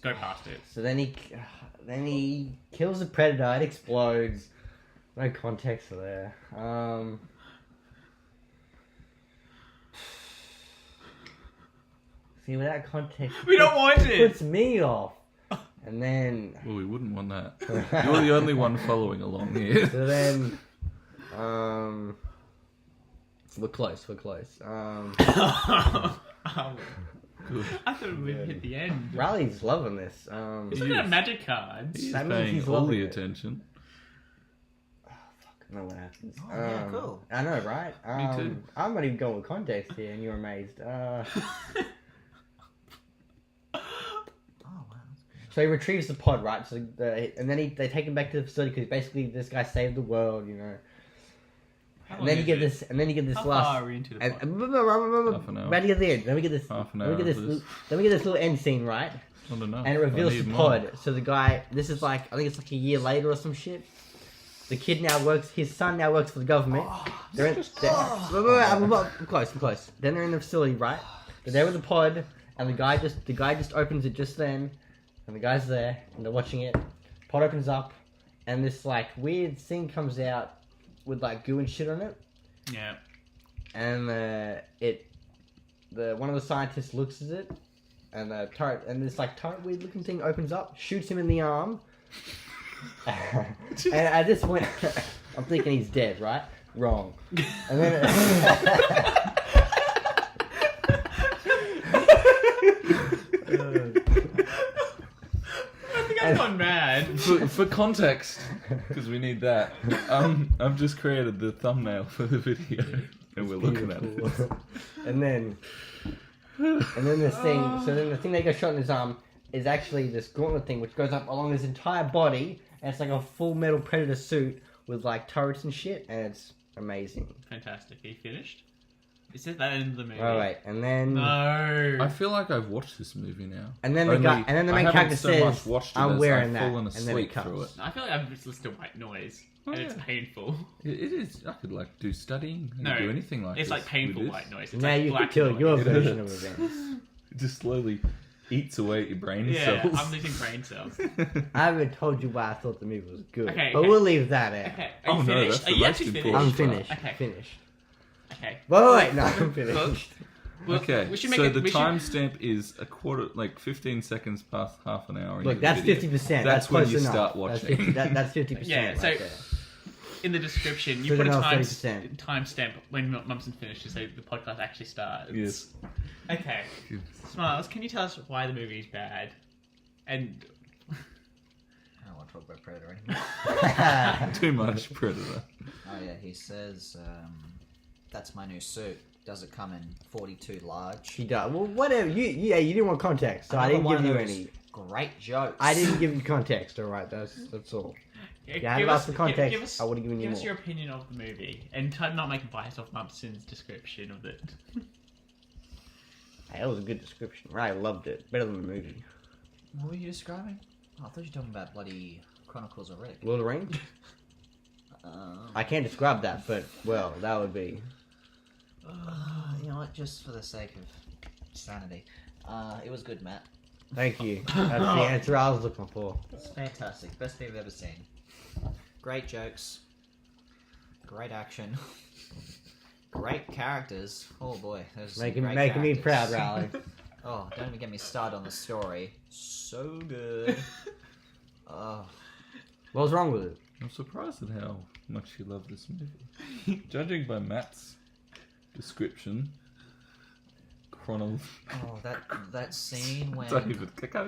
Speaker 2: go past it.
Speaker 4: So then he kills the Predator. It explodes. No context for there. See, without context,
Speaker 2: We don't want
Speaker 4: it
Speaker 2: it.
Speaker 4: puts me off. And then,
Speaker 1: Well, we wouldn't want that. You're the only one following along here.
Speaker 4: so then, we're close.
Speaker 1: Good.
Speaker 2: I thought we'd hit the end.
Speaker 4: Riley's loving this.
Speaker 2: He's looking at magic cards.
Speaker 1: He's
Speaker 4: That means
Speaker 1: paying
Speaker 4: he's
Speaker 1: all
Speaker 4: loving
Speaker 1: the
Speaker 4: it.
Speaker 1: attention.
Speaker 4: I don't know what happens.
Speaker 3: Oh, yeah, cool.
Speaker 4: I know, right?
Speaker 1: Me too.
Speaker 4: I'm not even going with context here, and you're amazed.
Speaker 3: Oh, wow, that's good.
Speaker 4: So he retrieves the pod, right? So and then they take him back to the facility because basically this guy saved the world,
Speaker 2: How
Speaker 4: And
Speaker 2: long
Speaker 4: then you
Speaker 2: is
Speaker 4: get
Speaker 2: it?
Speaker 4: this, and then you get this
Speaker 2: How
Speaker 4: last.
Speaker 2: far are we into the
Speaker 4: And,
Speaker 2: pod?
Speaker 1: Half an hour.
Speaker 4: right at the end. Then we get this.
Speaker 1: Half an
Speaker 4: Then we
Speaker 1: hour
Speaker 4: get
Speaker 1: of
Speaker 4: this.
Speaker 1: this.
Speaker 4: Then we get this little end scene, right?
Speaker 1: I don't know.
Speaker 4: And it reveals
Speaker 1: I
Speaker 4: the
Speaker 1: need
Speaker 4: pod.
Speaker 1: more.
Speaker 4: So the guy, this is I think it's a year later or some shit. The kid now works. His son now works for the government. They're in. I'm close. Then they're in the facility, right? They're there with the pod, and the guy just opens it just then, and the guy's there, and they're watching it. Pod opens up, and this weird thing comes out with goo and shit on it,
Speaker 2: Yeah.
Speaker 4: and one of the scientists looks at it, and the turret, and this turret weird looking thing opens up, shoots him in the arm. And at this point, I'm thinking he's dead, right? Wrong. And then
Speaker 2: I think I've gone mad.
Speaker 1: For context, because we need that, I've just created the thumbnail for the video, and we're looking at it.
Speaker 4: and then this thing. So then the thing that got shot in his arm is actually this gauntlet thing which goes up along his entire body, and it's like a full metal predator suit with like turrets and shit, and it's amazing.
Speaker 2: Fantastic. Are you finished? Is it that end of the movie?
Speaker 4: Oh wait, and then
Speaker 2: No.
Speaker 1: I feel like I've watched this movie now.
Speaker 4: and then the guy, and then the
Speaker 1: I
Speaker 4: main
Speaker 1: haven't
Speaker 4: character
Speaker 1: so much
Speaker 4: says,
Speaker 1: watched it
Speaker 4: "I'm
Speaker 1: as
Speaker 4: wearing
Speaker 1: I've
Speaker 4: that,"
Speaker 1: fallen
Speaker 4: and then
Speaker 1: asleep
Speaker 4: it cuts.
Speaker 1: through it.
Speaker 2: I feel like I'm just listening to white noise, and it's painful.
Speaker 1: It is. I could like do studying. I
Speaker 2: No,
Speaker 1: could do anything like
Speaker 2: It's
Speaker 1: this
Speaker 2: like painful
Speaker 1: with
Speaker 2: white
Speaker 1: this.
Speaker 2: noise. It's
Speaker 4: Now
Speaker 2: like
Speaker 4: you can
Speaker 2: black
Speaker 4: tell
Speaker 2: noise.
Speaker 4: your version of events.
Speaker 1: It just slowly eats away at your brain
Speaker 2: Yeah,
Speaker 1: cells.
Speaker 2: I'm losing brain cells.
Speaker 4: I haven't told you why I thought the movie was good,
Speaker 2: Okay,
Speaker 4: but
Speaker 2: okay.
Speaker 4: we'll leave that out.
Speaker 2: Okay,
Speaker 1: Oh,
Speaker 2: are you
Speaker 1: no,
Speaker 2: finished?
Speaker 1: that's
Speaker 2: Are
Speaker 1: the
Speaker 2: you
Speaker 1: most
Speaker 2: actually finished?
Speaker 1: important
Speaker 4: I'm finished.
Speaker 2: Okay.
Speaker 4: Finished.
Speaker 2: Okay.
Speaker 4: Wait, no, I'm finished.
Speaker 2: Well,
Speaker 1: Okay,
Speaker 2: we should
Speaker 1: so
Speaker 2: make it,
Speaker 1: the
Speaker 2: we should-
Speaker 1: timestamp is a quarter, like 15 seconds past half an hour. into
Speaker 4: Look,
Speaker 1: the
Speaker 4: that's
Speaker 1: video.
Speaker 4: 50%.
Speaker 1: That's when
Speaker 4: close
Speaker 1: you
Speaker 4: enough.
Speaker 1: start
Speaker 4: That's
Speaker 1: watching.
Speaker 4: 50, that's 50%.
Speaker 2: Yeah, so
Speaker 4: right there.
Speaker 2: in the description, you
Speaker 4: So
Speaker 2: put a
Speaker 4: then I'll
Speaker 2: time
Speaker 4: 30%.
Speaker 2: timestamp when Mumson finished to say the podcast actually starts.
Speaker 1: Yes.
Speaker 2: Okay. Smiles, can you tell us why the movie is bad? And
Speaker 3: I don't want to talk about Predator anymore.
Speaker 1: Too much Predator.
Speaker 3: Oh yeah, he says, "That's my new suit. Does it come in 42 large?"
Speaker 4: He does. Well, whatever. You didn't want context, so I
Speaker 3: Another
Speaker 4: didn't
Speaker 3: one
Speaker 4: give
Speaker 3: of
Speaker 4: you
Speaker 3: those
Speaker 4: any.
Speaker 3: Great jokes.
Speaker 4: I didn't give you context. All right, that's all.
Speaker 2: give
Speaker 4: You had lots of context. I would have given you
Speaker 2: Give us
Speaker 4: more.
Speaker 2: your opinion of the movie, and try not make a bias off Mumson's description of it.
Speaker 4: Hey, that was a good description. Right, I loved it. Better than the movie.
Speaker 3: What were you describing? Oh, I thought you were talking about bloody Chronicles of Riddick.
Speaker 4: Lord of the Rings. I can't describe that, but well, that would be.
Speaker 3: You know what? Just for the sake of sanity, it was good, Matt.
Speaker 4: Thank you. That's the answer I was looking for.
Speaker 3: It's fantastic. Best thing I've ever seen. Great jokes. Great action. Great characters. Oh boy, those are some
Speaker 4: Making
Speaker 3: great
Speaker 4: me
Speaker 3: characters.
Speaker 4: proud, Riley.
Speaker 3: Oh, don't even get me started on the story. So good. Oh,
Speaker 4: What's wrong with it?
Speaker 1: I'm surprised at how much you love this movie. Judging by Matt's description,
Speaker 3: oh, that scene when
Speaker 1: I can't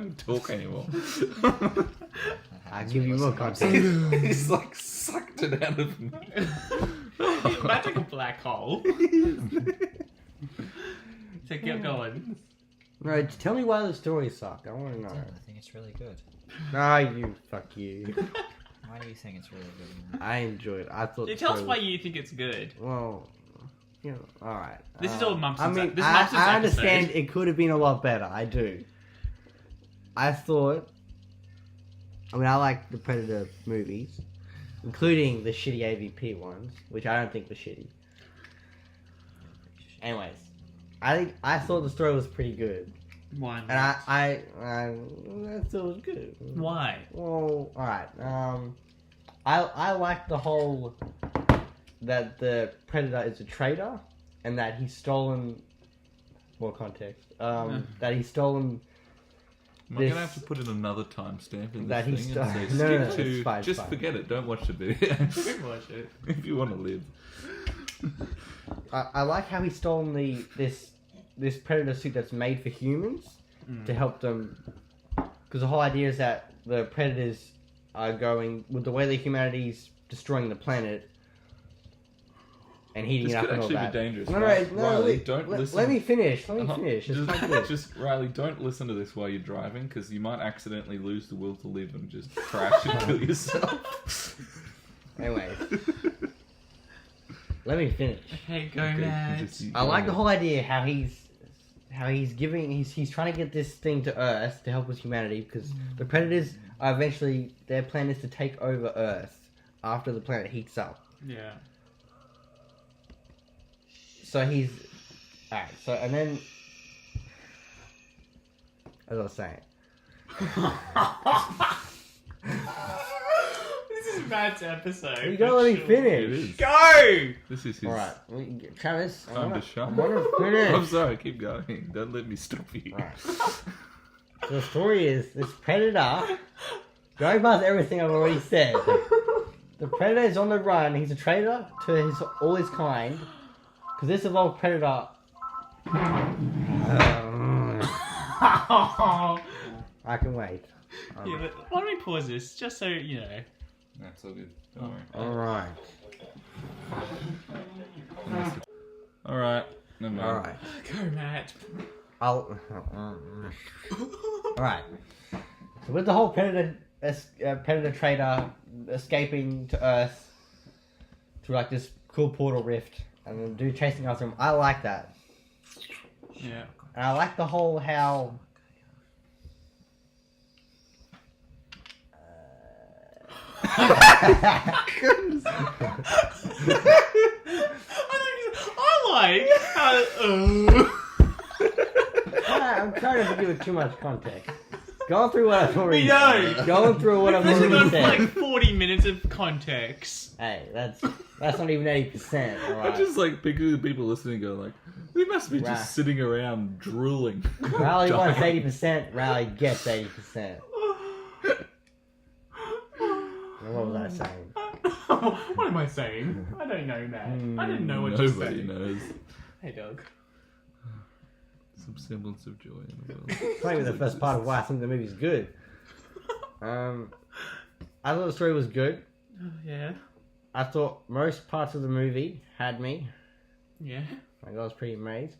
Speaker 1: even talk anymore.
Speaker 4: I give you more context.
Speaker 1: He's like sucked it out of me.
Speaker 2: That's like a black hole. So keep going.
Speaker 4: No, tell me why the story sucked. I want to know.
Speaker 3: I think it's really good.
Speaker 4: No, you fuck you.
Speaker 3: Why do you think it's really good?
Speaker 4: I enjoyed it. I thought.
Speaker 2: Tell us why you think it's good.
Speaker 4: Well, you know, all right.
Speaker 2: This is all Mumson's.
Speaker 4: I mean,
Speaker 2: this is
Speaker 4: I
Speaker 2: Mumson's
Speaker 4: understand
Speaker 2: episode.
Speaker 4: it could have been a lot better. I do. I thought. I mean, I like the Predator movies, including the shitty AVP ones, which I don't think were shitty. Anyways, I thought the story was pretty good,
Speaker 2: Why?
Speaker 4: and I thought it was good.
Speaker 2: Why?
Speaker 4: Well, all right. I like the whole that the Predator is a traitor, and that he's stolen. More context. That he's stolen.
Speaker 1: Am I gonna have to put in another timestamp in
Speaker 4: That
Speaker 1: this
Speaker 4: he
Speaker 1: thing and
Speaker 4: started-
Speaker 1: say
Speaker 4: No,
Speaker 1: skip to
Speaker 4: it's fine,
Speaker 1: just
Speaker 4: it's fine.
Speaker 1: forget it. Don't watch the video
Speaker 2: Watch it.
Speaker 1: if you want to live.
Speaker 4: I like how he's stolen this Predator suit that's made for humans to help them. Because the whole idea is that the Predators are going with the way that humanity's destroying the planet and heating
Speaker 1: This
Speaker 4: it up
Speaker 1: could
Speaker 4: and all
Speaker 1: actually be
Speaker 4: that.
Speaker 1: dangerous.
Speaker 4: No,
Speaker 1: Riley,
Speaker 4: wait,
Speaker 1: don't listen.
Speaker 4: Let me finish. Let me finish. It's quite good.
Speaker 1: Just Riley, don't listen to this while you're driving because you might accidentally lose the will to live and just crash and kill yourself.
Speaker 4: Anyway, let me finish.
Speaker 2: Okay, go,
Speaker 1: Okay,
Speaker 2: Matt.
Speaker 1: you
Speaker 4: I like the whole idea how he's trying to get this thing to Earth to help with humanity because the Predators are eventually their plan is to take over Earth after the planet heats up.
Speaker 2: Yeah.
Speaker 4: So he's alright. So and then, as I was saying,
Speaker 2: This is Matt's episode.
Speaker 4: you gotta let me
Speaker 1: It
Speaker 4: finish.
Speaker 1: is.
Speaker 2: Go!
Speaker 1: This is his
Speaker 4: All right, Travis.
Speaker 1: time to shine.
Speaker 4: I wanna finish.
Speaker 1: I'm sorry, keep going. Don't let me stop you.
Speaker 4: Alright. So the story is this Predator, going past everything I've already said. The Predator is on the run. He's a traitor to all his kind. Because this evolved Predator. I can wait.
Speaker 2: Yeah, but why don't we pause this just so you know?
Speaker 1: That's all good. Don't worry.
Speaker 4: Alright.
Speaker 1: Alright. Never mind.
Speaker 4: Alright.
Speaker 2: Go, Matt.
Speaker 4: I'll. Alright. So with the whole predator trader escaping to Earth through like this cool portal rift and the dude chasing after him, I like that.
Speaker 2: Yeah.
Speaker 4: And I like the whole how...
Speaker 2: I like how...
Speaker 4: I'm trying to give it too much context. Going through what I've already
Speaker 2: We know.
Speaker 4: said. Going through what I've
Speaker 2: This has
Speaker 4: already
Speaker 2: gone for
Speaker 4: said.
Speaker 2: like 40 minutes of context.
Speaker 4: Hey, that's not even 80%.
Speaker 1: I
Speaker 4: Alright.
Speaker 1: just like picture the people listening go like, they must be
Speaker 4: Right.
Speaker 1: just sitting around drooling.
Speaker 4: Rally wants 80%. Rally gets 80%. What was I saying?
Speaker 2: What am I saying? I don't know, man. I didn't know what you
Speaker 1: Nobody
Speaker 2: said.
Speaker 1: knows.
Speaker 2: Hey, dog.
Speaker 1: Some semblance of joy in the world.
Speaker 4: It's not even the first part of why I think the movie's good. I thought the story was good.
Speaker 2: Oh, yeah.
Speaker 4: I thought most parts of the movie had me.
Speaker 2: Yeah.
Speaker 4: Like, I was pretty amazed.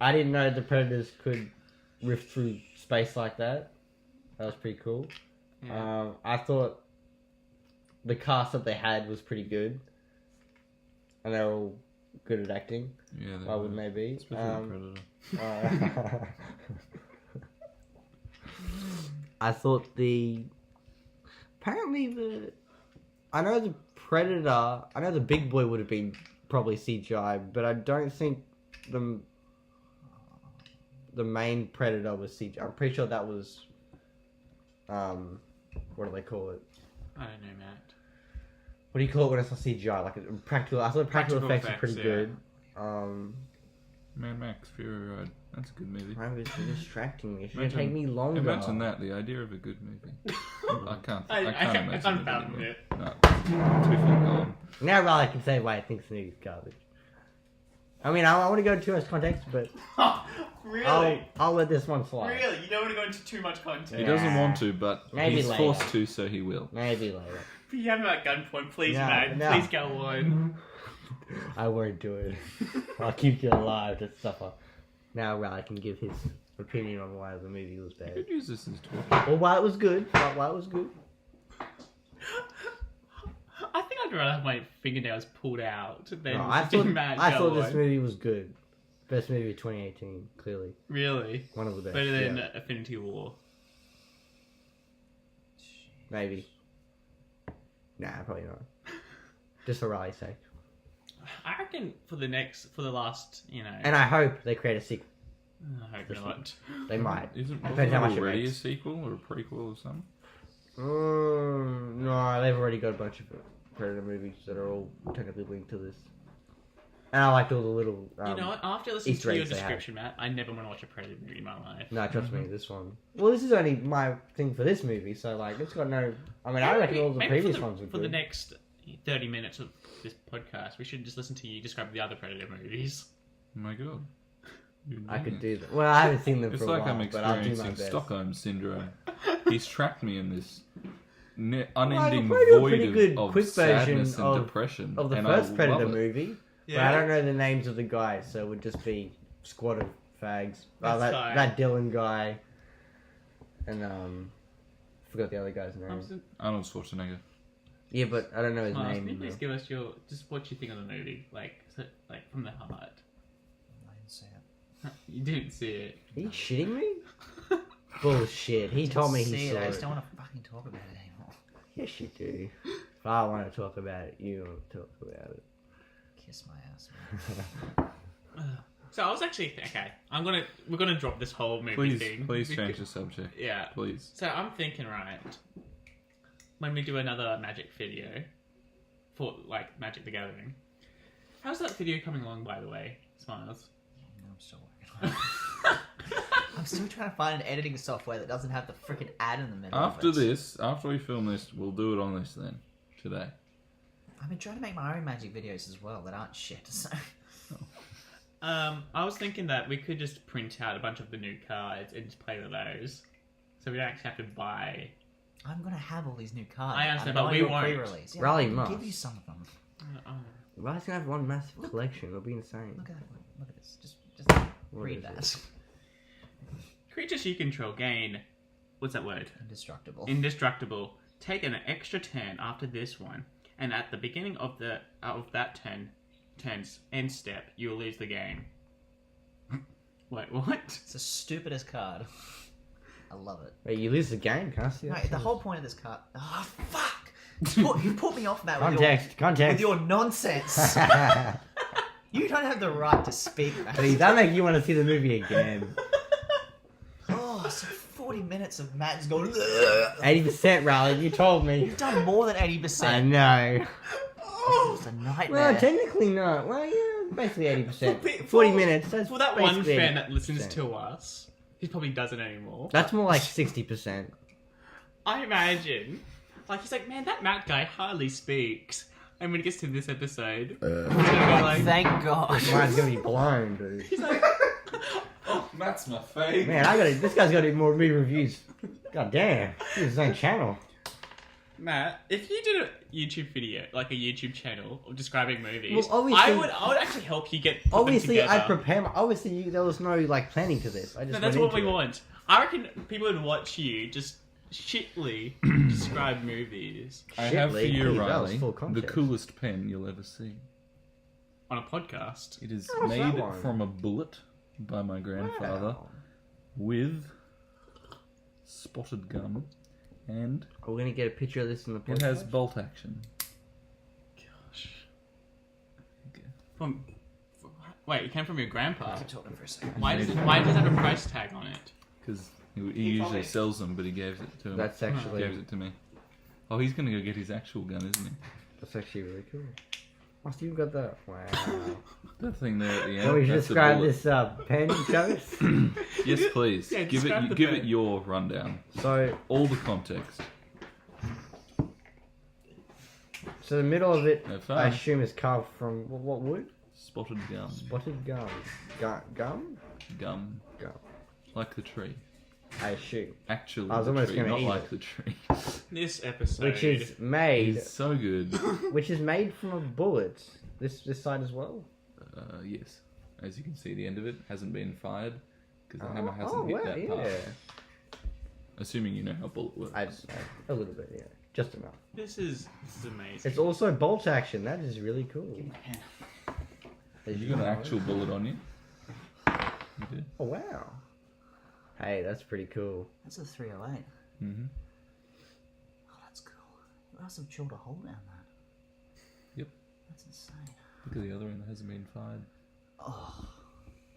Speaker 4: I didn't know the Predators could rift through space like that. That was pretty cool.
Speaker 2: Yeah.
Speaker 4: I thought the cast that they had was pretty good. And they're all good at acting.
Speaker 1: Yeah,
Speaker 4: Why wouldn't they be?
Speaker 1: Especially the Predator.
Speaker 4: I thought I know the Predator, I know the big boy would have been probably CGI, but I don't think the main Predator was CGI. I'm pretty sure that was, what do they call it?
Speaker 2: I don't know, Matt.
Speaker 4: What do you call it when it's not CGI? Like practical. I thought practical effects were pretty
Speaker 2: yeah.
Speaker 4: good.
Speaker 1: Mad Max Fury Road. That's a good movie.
Speaker 4: Why was it distracting me? It should
Speaker 1: Imagine-
Speaker 4: take me longer.
Speaker 1: Imagine that, the idea of a good movie. I can't
Speaker 2: I
Speaker 1: imagine
Speaker 2: can't fathom
Speaker 1: anymore.
Speaker 2: it.
Speaker 1: No, it's too far gone.
Speaker 4: Now Riley can say why he thinks the movie's garbage. I mean, I don't want to go into too much context, but
Speaker 2: Really?
Speaker 4: I'll let this one slide.
Speaker 2: Really? You don't want to go into too much context?
Speaker 1: He doesn't want to, but
Speaker 4: Maybe
Speaker 1: he's
Speaker 4: later.
Speaker 1: forced to, so he will.
Speaker 4: Maybe later.
Speaker 2: But you have him at gunpoint. Please,
Speaker 4: No,
Speaker 2: Matt.
Speaker 4: no.
Speaker 2: Please go on.
Speaker 4: I won't do it. I'll keep you alive to suffer. Now Riley can give his opinion on why the movie was
Speaker 1: You
Speaker 4: bad.
Speaker 1: could use this as talk.
Speaker 4: Or why it was good. Why it was good.
Speaker 2: I think I'd rather have my fingernails pulled out than
Speaker 4: No, I
Speaker 2: letting
Speaker 4: thought,
Speaker 2: Matt
Speaker 4: I
Speaker 2: go
Speaker 4: thought this
Speaker 2: on.
Speaker 4: movie was good. Best movie of 2018, clearly.
Speaker 2: Really?
Speaker 4: One of the best.
Speaker 2: Better than
Speaker 4: yeah.
Speaker 2: Affinity War.
Speaker 4: Maybe. Nah, probably not. Just for Riley's sake.
Speaker 2: I reckon for the last,
Speaker 4: And I hope they create a sequel.
Speaker 2: I hope not.
Speaker 4: They might.
Speaker 1: Isn't
Speaker 4: Depends how much it
Speaker 1: already a
Speaker 4: makes.
Speaker 1: sequel or a prequel or something?
Speaker 4: No, they've already got a bunch of Predator movies that are all technically linked to this. And I liked all the little.
Speaker 2: You know what? After listening
Speaker 4: Easter
Speaker 2: to your
Speaker 4: eggs they have.
Speaker 2: description, Matt, I never want to watch a Predator movie in my life.
Speaker 4: No, trust me, this one. Well, this is only my thing for this movie, so like, it's got no. I mean, I reckon all the
Speaker 2: Maybe
Speaker 4: previous
Speaker 2: for the,
Speaker 4: ones were
Speaker 2: For
Speaker 4: good.
Speaker 2: the next 30 minutes of this podcast, we should just listen to you describe the other Predator movies.
Speaker 1: Oh my god. You're
Speaker 4: I
Speaker 1: doing
Speaker 4: could
Speaker 1: it.
Speaker 4: do that. Well, I haven't seen them
Speaker 1: It's
Speaker 4: for a
Speaker 1: like
Speaker 4: while,
Speaker 1: I'm
Speaker 4: but I'll do my
Speaker 1: experiencing
Speaker 4: best.
Speaker 1: Stockholm Syndrome. He's trapped me in this unending
Speaker 4: Well, I could probably do a
Speaker 1: void
Speaker 4: pretty good
Speaker 1: of
Speaker 4: quick version
Speaker 1: sadness and depression.
Speaker 4: Of the
Speaker 1: and
Speaker 4: first
Speaker 1: I
Speaker 4: Predator
Speaker 1: love it.
Speaker 4: movie, but I don't know the names of the guys, so it would just be squad of fags.
Speaker 2: That's fine.
Speaker 4: That Dylan guy, and forgot the other guy's name.
Speaker 1: Arnold Schwarzenegger.
Speaker 4: Yeah, but I don't know his
Speaker 2: Miles,
Speaker 4: name.
Speaker 2: can you please
Speaker 4: though.
Speaker 2: give us just what you think of the movie, like from the heart?
Speaker 3: I didn't see it.
Speaker 2: You didn't see it.
Speaker 4: Are you shitting me? Bullshit. He told me he
Speaker 3: See
Speaker 4: saw
Speaker 3: it. I just
Speaker 4: it.
Speaker 3: don't want to fucking talk about it anymore.
Speaker 4: Yes, you do. If I want to talk about it, you want to talk about it.
Speaker 3: Kiss my ass, man.
Speaker 2: So I was actually okay. We're gonna drop this whole movie thing.
Speaker 1: Please change the subject.
Speaker 2: Yeah.
Speaker 1: Please.
Speaker 2: So I'm thinking, right, when we do another Magic video for like Magic the Gathering, how's that video coming along? By the way, Smiles.
Speaker 3: I'm still working on it. I'm still trying to find an editing software that doesn't have the freaking ad in the middle
Speaker 1: After
Speaker 3: of it.
Speaker 1: this, after we film this, we'll do it on this then. Today.
Speaker 3: I've been trying to make my own Magic videos as well that aren't shit, so...
Speaker 2: I was thinking that we could just print out a bunch of the new cards and just play with those, so we don't actually have to buy.
Speaker 3: I'm gonna have all these new cards.
Speaker 2: I understand,
Speaker 3: I'm
Speaker 2: but
Speaker 3: going
Speaker 2: we
Speaker 3: to a
Speaker 2: won't.
Speaker 3: pre-release. Yeah,
Speaker 4: Raleigh
Speaker 3: I'll
Speaker 4: must.
Speaker 3: give you some of them.
Speaker 4: Why is gonna have one massive collection? It'll be insane.
Speaker 3: Look at that. Look at this. Just
Speaker 4: What
Speaker 3: read
Speaker 4: is
Speaker 3: that.
Speaker 4: it?
Speaker 2: Creatures you control gain... What's that word?
Speaker 3: Indestructible.
Speaker 2: Indestructible. Take an extra turn after this one, and at the beginning of that turn's end step, you will lose the game. Wait, what?
Speaker 3: It's the stupidest card. I love it.
Speaker 4: Wait, you lose the game? Can I see that?
Speaker 3: Mate, the whole point of this card... Oh, fuck! You put me off, Matt, with
Speaker 4: Context.
Speaker 3: your nonsense. You don't have the right to speak, Matt.
Speaker 4: Please, that make you want to see the movie again.
Speaker 3: Oh, so 40 minutes of Matt's going...
Speaker 4: 80%, Reilly, you told me.
Speaker 3: You've done more than 80%.
Speaker 4: I know.
Speaker 3: Oh, it's a nightmare.
Speaker 4: Well, technically not. Well, yeah, basically 80%.
Speaker 2: For-
Speaker 4: 40 minutes. That's
Speaker 2: For that one
Speaker 4: basically
Speaker 2: fan that
Speaker 4: 80%.
Speaker 2: listens to us, he probably doesn't anymore.
Speaker 4: That's more like 60%.
Speaker 2: I imagine. Like, he's like, man, that Matt guy hardly speaks. And when he gets to this episode, he's gonna go like...
Speaker 3: Thank God.
Speaker 4: Mine's gonna be blown, dude.
Speaker 2: He's like...
Speaker 1: Oh, Matt's my fave.
Speaker 4: Man, this guy's got to do more movie reviews. God damn. He's his own channel.
Speaker 2: Matt, if you did a YouTube video, like a YouTube channel, of describing movies,
Speaker 4: Well, obviously-
Speaker 2: I would actually help you get put them
Speaker 4: Obviously,
Speaker 2: together.
Speaker 4: I'd prepare. Obviously, there was no like planning to this. I just
Speaker 2: No, that's
Speaker 4: went
Speaker 2: what we
Speaker 4: into it.
Speaker 2: want. I reckon people would watch you just shitly describe movies
Speaker 1: I
Speaker 4: Shit,
Speaker 1: have for
Speaker 4: Lee,
Speaker 1: you,
Speaker 4: please, that was
Speaker 1: Reilly,
Speaker 4: full
Speaker 1: the
Speaker 4: context.
Speaker 1: coolest pen you'll ever see.
Speaker 2: on a podcast.
Speaker 1: It is
Speaker 4: What's that
Speaker 1: made
Speaker 4: one?
Speaker 1: from a bullet by my grandfather
Speaker 4: Wow.
Speaker 1: with spotted gum, and
Speaker 4: Are we gonna get a picture of this in the podcast?
Speaker 1: it has bolt action.
Speaker 2: Gosh. Wait, it came from your grandpa.
Speaker 3: Keep talking for a second.
Speaker 2: Why does it have a price tag on it?
Speaker 1: Because he usually
Speaker 2: probably-
Speaker 1: sells them, but he gave it to him.
Speaker 4: That's
Speaker 1: He
Speaker 4: actually
Speaker 1: gave it to me. Oh, he's gonna go get his actual gun, isn't he?
Speaker 4: really cool. Must you got that? Wow.
Speaker 1: That thing there at the end.
Speaker 4: Can we
Speaker 1: that's the
Speaker 4: describe
Speaker 1: bullet.
Speaker 4: this pen, Travis?
Speaker 1: Yes, please.
Speaker 2: Yeah,
Speaker 1: give
Speaker 2: describe the
Speaker 1: it. Give
Speaker 2: pen.
Speaker 1: it your rundown.
Speaker 4: So
Speaker 1: All the context.
Speaker 4: the middle of it,
Speaker 1: Have fun.
Speaker 4: I assume, is carved from what wood?
Speaker 1: Spotted gum.
Speaker 4: Spotted gum. Gum?
Speaker 1: Gum.
Speaker 4: Gum.
Speaker 1: Like the tree.
Speaker 4: I assume.
Speaker 1: Actually,
Speaker 4: I was
Speaker 1: the
Speaker 4: almost
Speaker 1: tree,
Speaker 4: gonna
Speaker 1: not
Speaker 4: eat
Speaker 1: like
Speaker 4: it.
Speaker 1: the tree.
Speaker 2: This episode.
Speaker 4: Which is made.
Speaker 1: It's so good.
Speaker 4: Which is made from a bullet. This side as well.
Speaker 1: Yes. As you can see, the end of it hasn't been fired because the hammer hasn't hit
Speaker 4: wow,
Speaker 1: that
Speaker 4: yeah.
Speaker 1: part. Assuming you know how bullet works.
Speaker 4: A little bit, yeah. Just enough.
Speaker 2: This is amazing.
Speaker 4: It's also bolt action. That is really cool. As
Speaker 1: You got an
Speaker 4: know.
Speaker 1: actual bullet on you. You did.
Speaker 4: Oh wow. Hey, that's pretty cool.
Speaker 3: That's a 308.
Speaker 1: Mm-hmm.
Speaker 3: Oh, that's cool. You must have chilled a hole down that.
Speaker 1: Yep.
Speaker 3: That's insane.
Speaker 1: Look at the other end that hasn't been fired.
Speaker 3: Oh,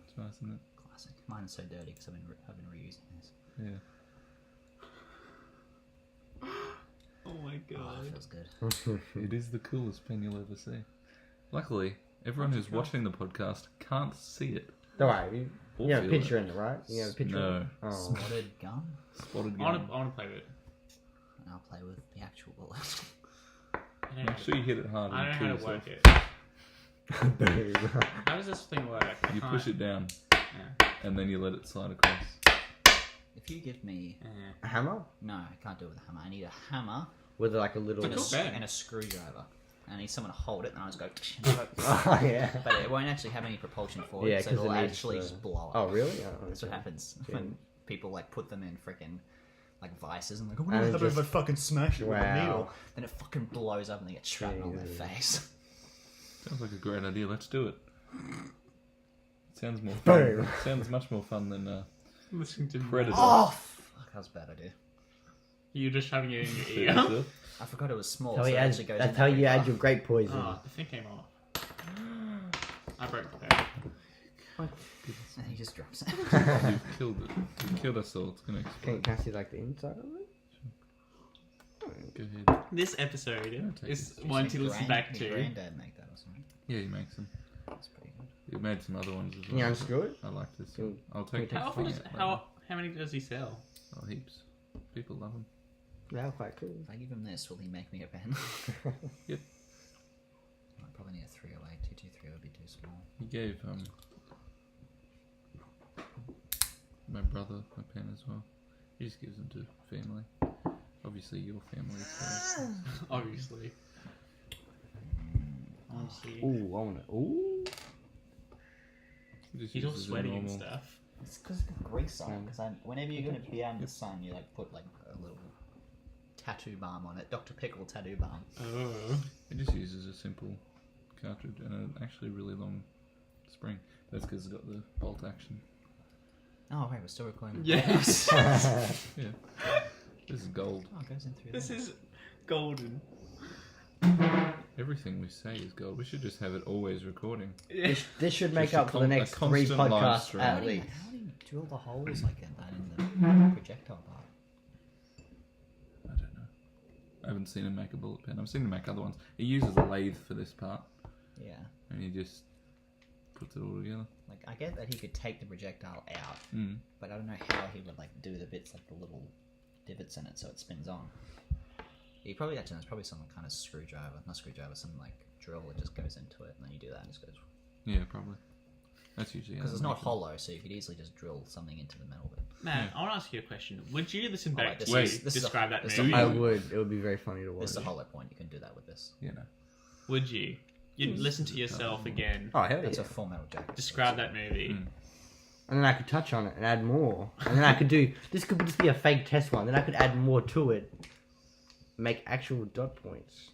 Speaker 1: It's nice, isn't it?
Speaker 3: classic. Mine is so dirty because I've been reusing this.
Speaker 1: Yeah.
Speaker 2: Oh my
Speaker 3: Oh,
Speaker 2: god.
Speaker 3: that feels good.
Speaker 1: It is the coolest pen you'll ever see. Luckily, everyone who's watching the podcast can't see it.
Speaker 4: Don't worry.
Speaker 1: Or
Speaker 4: You have a
Speaker 1: feel
Speaker 4: picture
Speaker 1: it.
Speaker 4: in it, right? You have a picture.
Speaker 1: No.
Speaker 4: In it? Oh.
Speaker 3: Spotted gum.
Speaker 1: Spotted
Speaker 2: I
Speaker 1: gum.
Speaker 2: want to play with it.
Speaker 3: And I'll play with the actual bullet.
Speaker 1: Make sure you hit it hard.
Speaker 2: I don't know
Speaker 1: and
Speaker 2: how to
Speaker 1: kill
Speaker 2: work
Speaker 1: yourself.
Speaker 2: it.
Speaker 4: Boom.
Speaker 2: How does this thing work?
Speaker 1: You push it down,
Speaker 2: Yeah.
Speaker 1: and then you let it slide across.
Speaker 3: If you give me...
Speaker 2: Yeah.
Speaker 4: A hammer?
Speaker 3: No, I can't do it with a hammer. I need a hammer
Speaker 4: With like a little.
Speaker 2: It's a cool pen.
Speaker 3: and a screwdriver. And I need someone to hold it and I'll just go...
Speaker 4: Oh yeah.
Speaker 3: But it won't actually have any propulsion for it,
Speaker 4: Yeah,
Speaker 3: so
Speaker 4: 'cause
Speaker 3: it'll
Speaker 4: it needs
Speaker 3: actually
Speaker 4: the-
Speaker 3: just blow up.
Speaker 4: Oh really? Oh,
Speaker 3: That's what
Speaker 4: okay.
Speaker 3: happens
Speaker 4: Yeah.
Speaker 3: when people like put them in freaking like vices and like, oh,
Speaker 4: And
Speaker 3: what
Speaker 4: it
Speaker 3: happens if I
Speaker 4: just-
Speaker 3: fucking smash it with a
Speaker 4: Wow.
Speaker 3: needle? Then it fucking blows up and they get shrapnel on their
Speaker 4: Jesus.
Speaker 3: face.
Speaker 1: Sounds like a great idea. Let's do it. It sounds more
Speaker 4: Boom.
Speaker 1: fun. Sounds much more fun than
Speaker 2: Listening to
Speaker 1: Predator.
Speaker 3: Oh, fuck, that was a bad idea.
Speaker 2: You just having it in your ear.
Speaker 1: Predator.
Speaker 3: I forgot it was small.
Speaker 4: That's how
Speaker 3: so
Speaker 4: you
Speaker 3: it
Speaker 4: add,
Speaker 3: actually goes
Speaker 4: that's
Speaker 3: in
Speaker 4: how
Speaker 3: every
Speaker 4: you add
Speaker 3: bar.
Speaker 4: your grape poison.
Speaker 2: Oh, the thing came off. I broke the pen.
Speaker 3: And he just drops it.
Speaker 1: You've killed it. You've killed us all. It's gonna explode.
Speaker 4: Can I see like the inside of it?
Speaker 1: Go ahead.
Speaker 2: This episode
Speaker 1: take
Speaker 2: is
Speaker 1: this.
Speaker 2: one to listen back
Speaker 3: Your
Speaker 2: to.
Speaker 3: granddad make that or something.
Speaker 1: Yeah, he makes them.
Speaker 3: That's pretty good.
Speaker 1: He made some other ones as
Speaker 4: Can
Speaker 1: well.
Speaker 4: you unscrew it?
Speaker 1: I like this.
Speaker 4: Can-
Speaker 1: I'll take
Speaker 4: can
Speaker 1: it.
Speaker 2: How often
Speaker 1: Fine,
Speaker 2: is
Speaker 1: later.
Speaker 2: how many does he sell?
Speaker 1: Oh, heaps. People love them.
Speaker 4: They're quite cool.
Speaker 3: If I give him this, will he make me a pen?
Speaker 1: Yep.
Speaker 3: I probably need a 308. 223 would be too small.
Speaker 1: He gave my brother a pen as well. He just gives them to family. Obviously, your family. So.
Speaker 2: Obviously. Honestly.
Speaker 4: Ooh, I want to. Ooh.
Speaker 1: He just
Speaker 2: He's all
Speaker 1: uses a
Speaker 2: sweaty and
Speaker 1: normal
Speaker 2: stuff.
Speaker 3: It's because it's grease on. Because whenever you're going to be out in the sun, you like put like a little tattoo balm on it. Dr. Pickle tattoo balm.
Speaker 2: Oh.
Speaker 1: It just uses a simple cartridge and an actually really long spring. That's because it's got the bolt action.
Speaker 3: Oh wait, we're still recording.
Speaker 2: Yes.
Speaker 1: Yeah. This is gold.
Speaker 3: Oh, it goes in through
Speaker 2: This
Speaker 3: there.
Speaker 2: is golden.
Speaker 1: Everything we say is gold. We should just have it always recording.
Speaker 2: Yeah.
Speaker 4: This should make
Speaker 1: Just a
Speaker 4: up for the next 3
Speaker 1: constant live
Speaker 4: podcasts
Speaker 1: stream.
Speaker 4: at least.
Speaker 3: How do you drill the holes like that in the projectile part?
Speaker 1: I don't know. I haven't seen him make a bullet pen. I've seen him make other ones. He uses a lathe for this part,
Speaker 3: Yeah.
Speaker 1: and he just puts it all together.
Speaker 3: Like, I get that he could take the projectile out,
Speaker 1: Mm.
Speaker 3: but I don't know how he would, like, do the bits, like the little divots in it so it spins on. He probably, actually, there's probably some kind of some, like, drill that just goes into it, and then you do that and it just goes...
Speaker 1: Yeah, probably. That's usually how
Speaker 3: Because it's
Speaker 1: they
Speaker 3: not
Speaker 1: make it.
Speaker 3: hollow, so you could easily just drill something into the metal bit.
Speaker 2: Man, I want to ask you a question. Would you listen back
Speaker 3: Alright,
Speaker 2: to
Speaker 1: Wait,
Speaker 3: this is
Speaker 2: describe that
Speaker 3: this is
Speaker 2: movie?
Speaker 3: a-
Speaker 4: I would. It would be very funny to watch.
Speaker 3: This is a hollow point, you can do that with this.
Speaker 1: You know.
Speaker 2: Would you? You'd listen to yourself again.
Speaker 4: Oh, hell
Speaker 3: That's
Speaker 4: yeah.
Speaker 3: a full metal jacket.
Speaker 2: Describe that movie.
Speaker 1: Mm.
Speaker 4: And then I could touch on it and add more. And then I could do... This could just be a fake test one. Then I could add more to it. Make actual dot points.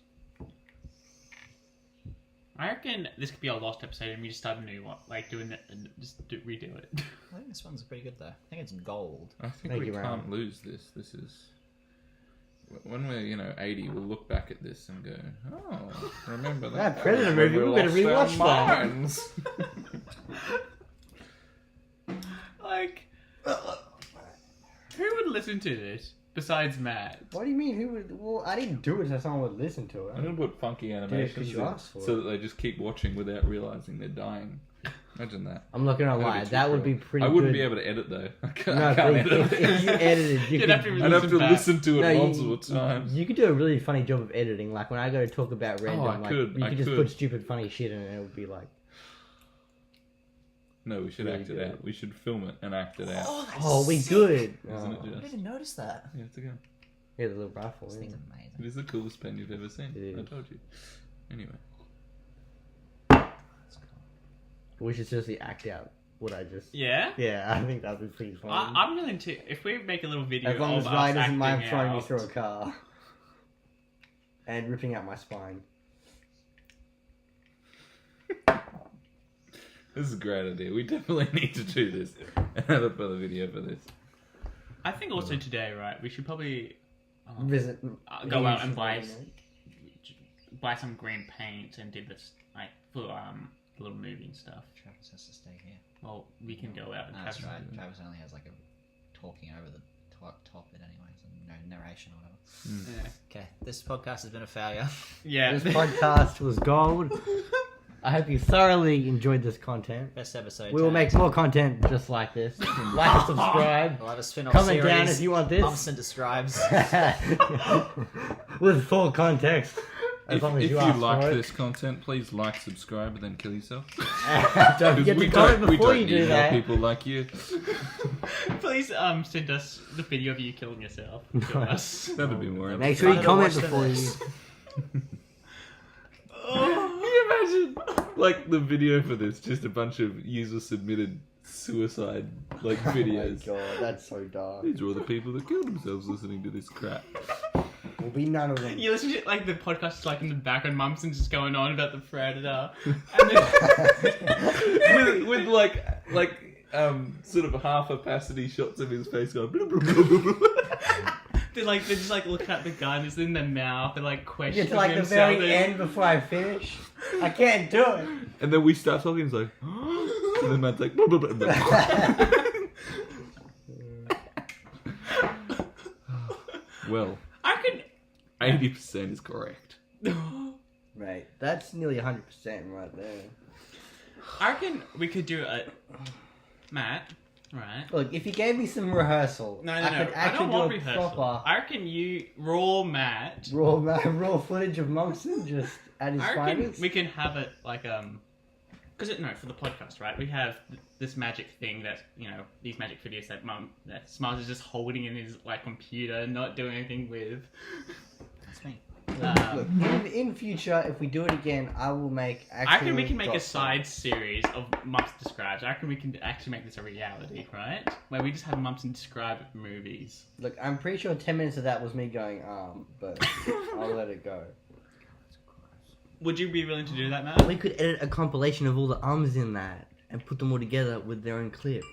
Speaker 2: I reckon this could be our last episode and we just start a new one. Like, doing it and just redo it.
Speaker 3: I think this one's pretty good, though. I think it's gold.
Speaker 1: I think
Speaker 4: Thank
Speaker 1: we
Speaker 4: you,
Speaker 1: can't
Speaker 4: Ryan.
Speaker 1: lose this. This is... When we're, 80, we'll look back at this and go, oh, remember that?
Speaker 4: That Predator movie, we better
Speaker 1: lost our
Speaker 4: rewatch that.
Speaker 1: minds."
Speaker 2: Like, who would listen to this besides Matt?
Speaker 4: What do you mean? Who would... Well, I didn't do it so someone would listen to it.
Speaker 1: I'm going to put funky
Speaker 4: Did it 'cause
Speaker 1: animations
Speaker 4: you
Speaker 1: in
Speaker 4: asked for
Speaker 1: so
Speaker 4: it.
Speaker 1: that they just keep watching without realising they're dying. Imagine that.
Speaker 4: I'm not gonna lie.
Speaker 1: That'd
Speaker 4: That
Speaker 1: too
Speaker 4: would be
Speaker 1: cruel.
Speaker 4: pretty
Speaker 1: I wouldn't
Speaker 4: good.
Speaker 1: be able to edit, though. I can't,
Speaker 4: No,
Speaker 1: I can't
Speaker 4: if
Speaker 1: edit.
Speaker 4: you edited, you
Speaker 2: You'd
Speaker 4: could...
Speaker 2: have to
Speaker 1: I'd have to
Speaker 2: Listen back.
Speaker 1: listen to it
Speaker 4: No,
Speaker 1: multiple times.
Speaker 4: You could do a really funny job of editing. Like when I go to talk about random,
Speaker 1: I
Speaker 4: like
Speaker 1: could,
Speaker 4: you
Speaker 1: I
Speaker 4: could just
Speaker 1: could.
Speaker 4: put stupid funny shit in it and it would be like,
Speaker 1: No, we should
Speaker 4: Really
Speaker 1: act it
Speaker 4: good.
Speaker 1: out. We should film it and act it out.
Speaker 3: Oh, that's
Speaker 4: oh, we
Speaker 3: sick.
Speaker 4: good.
Speaker 1: Isn't
Speaker 4: Oh.
Speaker 1: it
Speaker 3: I
Speaker 1: just?
Speaker 3: didn't even notice that.
Speaker 1: Yeah, it's a gun.
Speaker 4: Yeah, the little rifle.
Speaker 3: This
Speaker 4: Yeah.
Speaker 3: thing's
Speaker 1: It
Speaker 3: amazing.
Speaker 1: is the coolest pen you've ever seen.
Speaker 4: It
Speaker 1: I
Speaker 4: is.
Speaker 1: told you. Anyway.
Speaker 3: That's cool.
Speaker 4: We should seriously act out what I just.
Speaker 2: Yeah?
Speaker 4: Yeah, I think that'd be pretty funny.
Speaker 2: I'm willing to... If we make a little video
Speaker 4: As long
Speaker 2: of
Speaker 4: as
Speaker 2: us
Speaker 4: Ryan doesn't
Speaker 2: acting
Speaker 4: mind throwing me
Speaker 2: out-
Speaker 4: through a car and ripping out my spine.
Speaker 1: This is a great idea. We definitely need to do this and have a further video for this.
Speaker 2: I think also today, right, we should probably
Speaker 4: Visit.
Speaker 2: go out and buy some green paint and do this, like, for the little movie and stuff.
Speaker 3: Travis has to stay here.
Speaker 2: Well, we can go out and
Speaker 3: That's
Speaker 2: have
Speaker 3: right. Travis only has like a talking over the top bit anyway, so no narration or whatever.
Speaker 2: Yeah.
Speaker 3: Okay, this podcast has been a failure.
Speaker 2: Yeah.
Speaker 4: This podcast was gold. I hope you thoroughly enjoyed this content.
Speaker 3: Best episode.
Speaker 4: We will
Speaker 3: to-
Speaker 4: make more content just like this. Like and subscribe.
Speaker 3: We'll have a spin-off
Speaker 4: Comment
Speaker 3: series.
Speaker 4: down if you want this.
Speaker 3: Mumson describes.
Speaker 4: With full context. As
Speaker 1: If
Speaker 4: long as
Speaker 1: you
Speaker 4: you ask
Speaker 1: like
Speaker 4: for it.
Speaker 1: this content, please like, subscribe, and then kill yourself.
Speaker 4: Don't forget to comment
Speaker 1: we
Speaker 4: before
Speaker 1: don't
Speaker 4: you
Speaker 1: need
Speaker 4: do
Speaker 1: more
Speaker 4: that.
Speaker 1: people like you.
Speaker 2: Please send us the video of you killing yourself to us.
Speaker 1: That'd be more
Speaker 4: Make sure you
Speaker 3: Harder to
Speaker 4: comment
Speaker 3: watch than
Speaker 4: before you.
Speaker 3: this.
Speaker 1: Can you imagine, like, the video for this? Just a bunch of user-submitted suicide, like, videos.
Speaker 4: Oh my god, that's so dark.
Speaker 1: These are all the people that killed themselves listening to this crap.
Speaker 4: Will be none of them.
Speaker 2: You listen to like the podcast is like in the background, Mumson's just going on about the predator, and then
Speaker 1: with sort of half opacity shots of his face going. Blah, blah, blah, blah, blah.
Speaker 2: they just like look at the gun, it's in their mouth, they're like
Speaker 4: Get
Speaker 2: questioning
Speaker 4: to like the
Speaker 2: themselves.
Speaker 4: very end before I finish. I can't do it.
Speaker 1: And then we start talking. It's like, and then Matt's like, blah, blah, blah, blah. Well,
Speaker 2: I can.
Speaker 1: 80% is correct.
Speaker 4: Right, that's nearly 100% right there.
Speaker 2: I reckon we could do a Matt, right?
Speaker 4: Look, if you gave me some rehearsal,
Speaker 2: No,
Speaker 4: I could
Speaker 2: I
Speaker 4: actually
Speaker 2: don't want
Speaker 4: do a
Speaker 2: rehearsal.
Speaker 4: proper
Speaker 2: I reckon you raw Matt.
Speaker 4: raw footage of Mumson just at his
Speaker 2: I reckon
Speaker 4: finest.
Speaker 2: we can have it like because for the podcast, right? We have this magic thing that these magic videos that Smiles is just holding in his like computer, and not doing anything with.
Speaker 3: That's me.
Speaker 4: Look, in future, if we do it again, I will make.
Speaker 2: I reckon we can make a
Speaker 4: drop
Speaker 2: side series of Mumson Describes. I reckon we can actually make this a reality, right? Where we just have Mumson Describe movies.
Speaker 4: Look, I'm pretty sure 10 minutes of that was me going, but I'll let it go.
Speaker 2: Would you be willing to do that, Matt?
Speaker 4: We could edit a compilation of all the ums in that and put them all together with their own clip.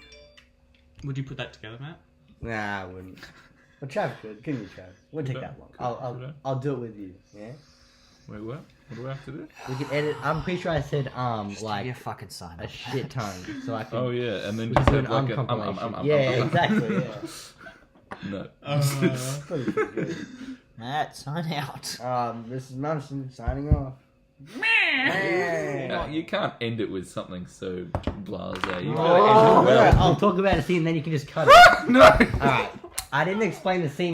Speaker 2: Would you put that together, Matt?
Speaker 4: Nah, I wouldn't. Well, Trav could. Couldn't you, Trav? Wouldn't take that long. I'll do it with you. Yeah.
Speaker 1: Wait, what? What do I have to do?
Speaker 4: We can edit. I'm pretty sure I said
Speaker 3: Just
Speaker 4: like
Speaker 3: give you a fucking sign.
Speaker 4: a shit ton, so I can.
Speaker 1: Oh yeah, and then
Speaker 4: we
Speaker 1: just
Speaker 4: can do
Speaker 1: have
Speaker 4: an
Speaker 1: like
Speaker 4: compilation.
Speaker 1: a
Speaker 4: Yeah, exactly. Yeah.
Speaker 1: No.
Speaker 4: Pretty good.
Speaker 3: Matt, sign out.
Speaker 4: This is Mumson signing off.
Speaker 1: No, you can't end it with something so blasé. You gotta
Speaker 4: Oh,
Speaker 1: end it well.
Speaker 4: I'll talk about a scene, then you can just cut it.
Speaker 1: No.
Speaker 4: All right. I didn't explain the scene.